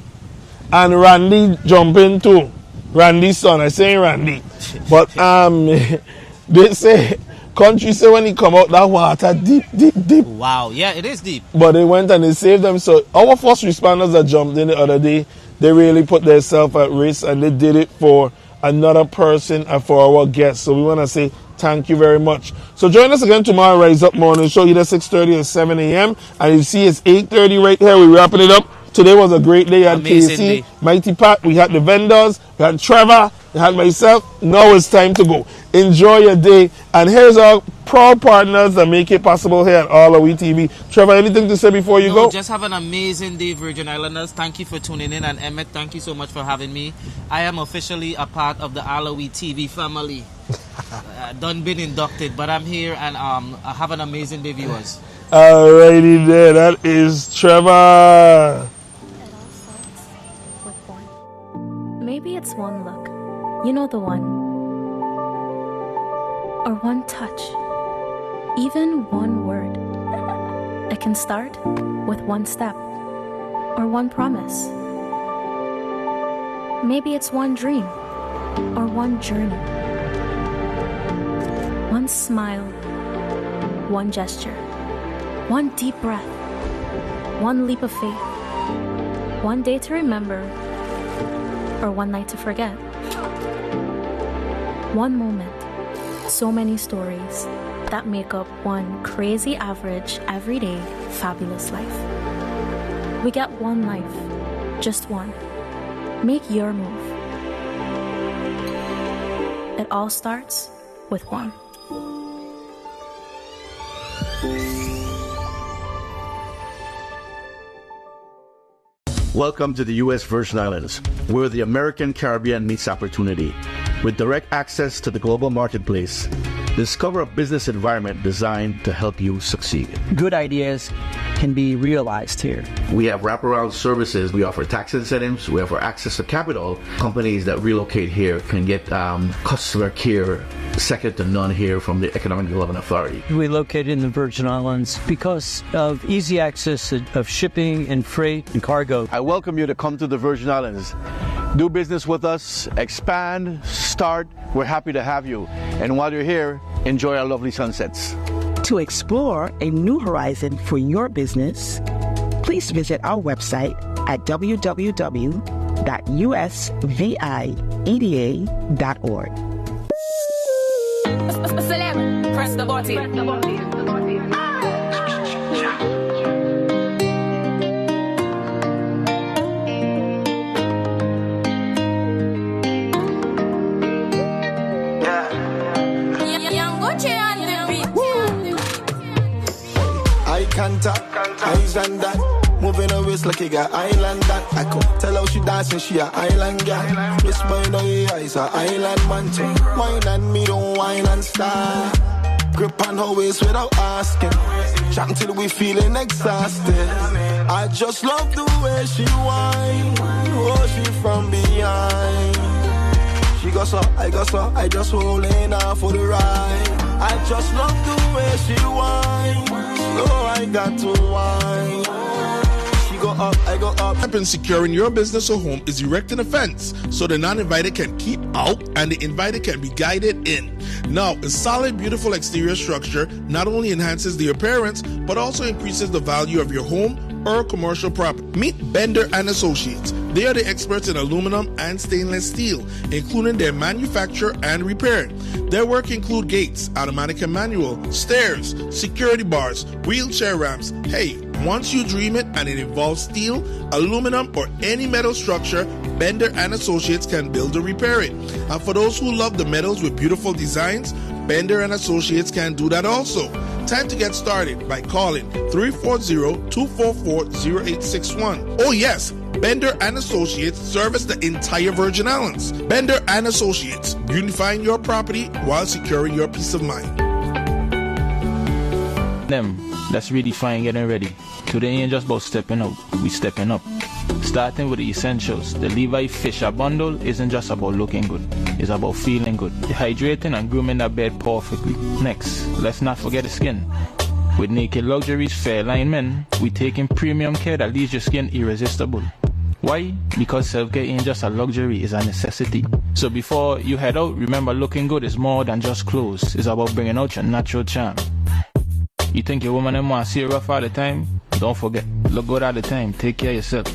And Randy jump in too. Randy's son, I say Randy. But they say, Country say when he come out, that water deep. Wow, yeah, it is deep. But they went and they saved them. So our first responders that jumped in the other day, they really put themselves at risk, and they did it for another person and for our guests. So we want to say thank you very much. So join us again tomorrow, Rise Up Morning Show, either 6:30 or 7 a.m. And you see it's 8:30 right here. We're wrapping it up. Today was a great day at KC. Mighty Pat, we had the vendors, we had Trevor, we had myself. Now it's time to go. Enjoy your day. And here's our proud partners that make it possible here at AllAhWeTV. Trevor, anything to say before you go? Just have an amazing day, Virgin Islanders. Thank you for tuning in. And Emmett, thank you so much for having me. I am officially a part of the AllAhWeTV family. Done been inducted, but I'm here, and I have an amazing day, viewers. Alrighty there, that is Trevor. Maybe it's one look, you know the one, or one touch, even one word. It can start with one step, or one promise. Maybe it's one dream, or one journey, one smile, one gesture, one deep breath, one leap of faith, one day to remember, or one night to forget. One moment, so many stories that make up one crazy average, everyday, fabulous life. We get one life, just one. Make your move. It all starts with one. Welcome to the U.S. Virgin Islands, where the American Caribbean meets opportunity. With direct access to the global marketplace, discover a business environment designed to help you succeed. Good ideas can be realized here. We have wraparound services. We offer tax incentives. We offer access to capital. Companies that relocate here can get customer care second to none here from the Economic Development Authority. We located in the Virgin Islands because of easy access of shipping and freight and cargo. I welcome you to come to the Virgin Islands. Do business with us, expand, start. We're happy to have you. And while you're here, enjoy our lovely sunsets. To explore a new horizon for your business, please visit our website at www.usvieda.org. Press the button. Eye contact, eyes on that. Moving her waist like you got island that. I could tell how she dancing, she a island girl. Miss by the eyes, a island man too. Wine and me, don't wine and start. Grip on her waist without asking. Chat until we feeling exhausted. I just love the way she whine. Oh, she from behind. She got so, I got so, I just holding her for the ride. I just love the way she whine. Oh, I got to whine. She go up, I go up. Step in securing your business or home is erecting a fence so the non-invited can keep out and the invited can be guided in. Now, a solid, beautiful exterior structure not only enhances the appearance but also increases the value of your home or commercial property. Meet Bender and Associates. They are the experts in aluminum and stainless steel, including their manufacture and repair. Their work include gates, automatic and manual, stairs, security bars, wheelchair ramps. Hey, once you dream it and it involves steel, aluminum, or any metal structure, Bender and Associates can build or repair it. And for those who love the metals with beautiful designs, Bender and Associates can do that also. Time to get started by calling 340-244-0861. Oh yes, Bender and Associates service the entire Virgin Islands. Bender and Associates, beautifying your property while securing your peace of mind. Let's redefine getting ready. Today ain't just about stepping out, we stepping up. Starting with the essentials, the Levi Fisher bundle isn't just about looking good, it's about feeling good. Hydrating and grooming that bed perfectly. Next, let's not forget the skin. With Naked Luxuries Fairline Men, we taking premium care that leaves your skin irresistible. Why? Because self-care ain't just a luxury, it's a necessity. So before you head out, remember looking good is more than just clothes. It's about bringing out your natural charm. You think your woman and want to see you rough all the time? Don't forget, look good all the time, take care of yourself.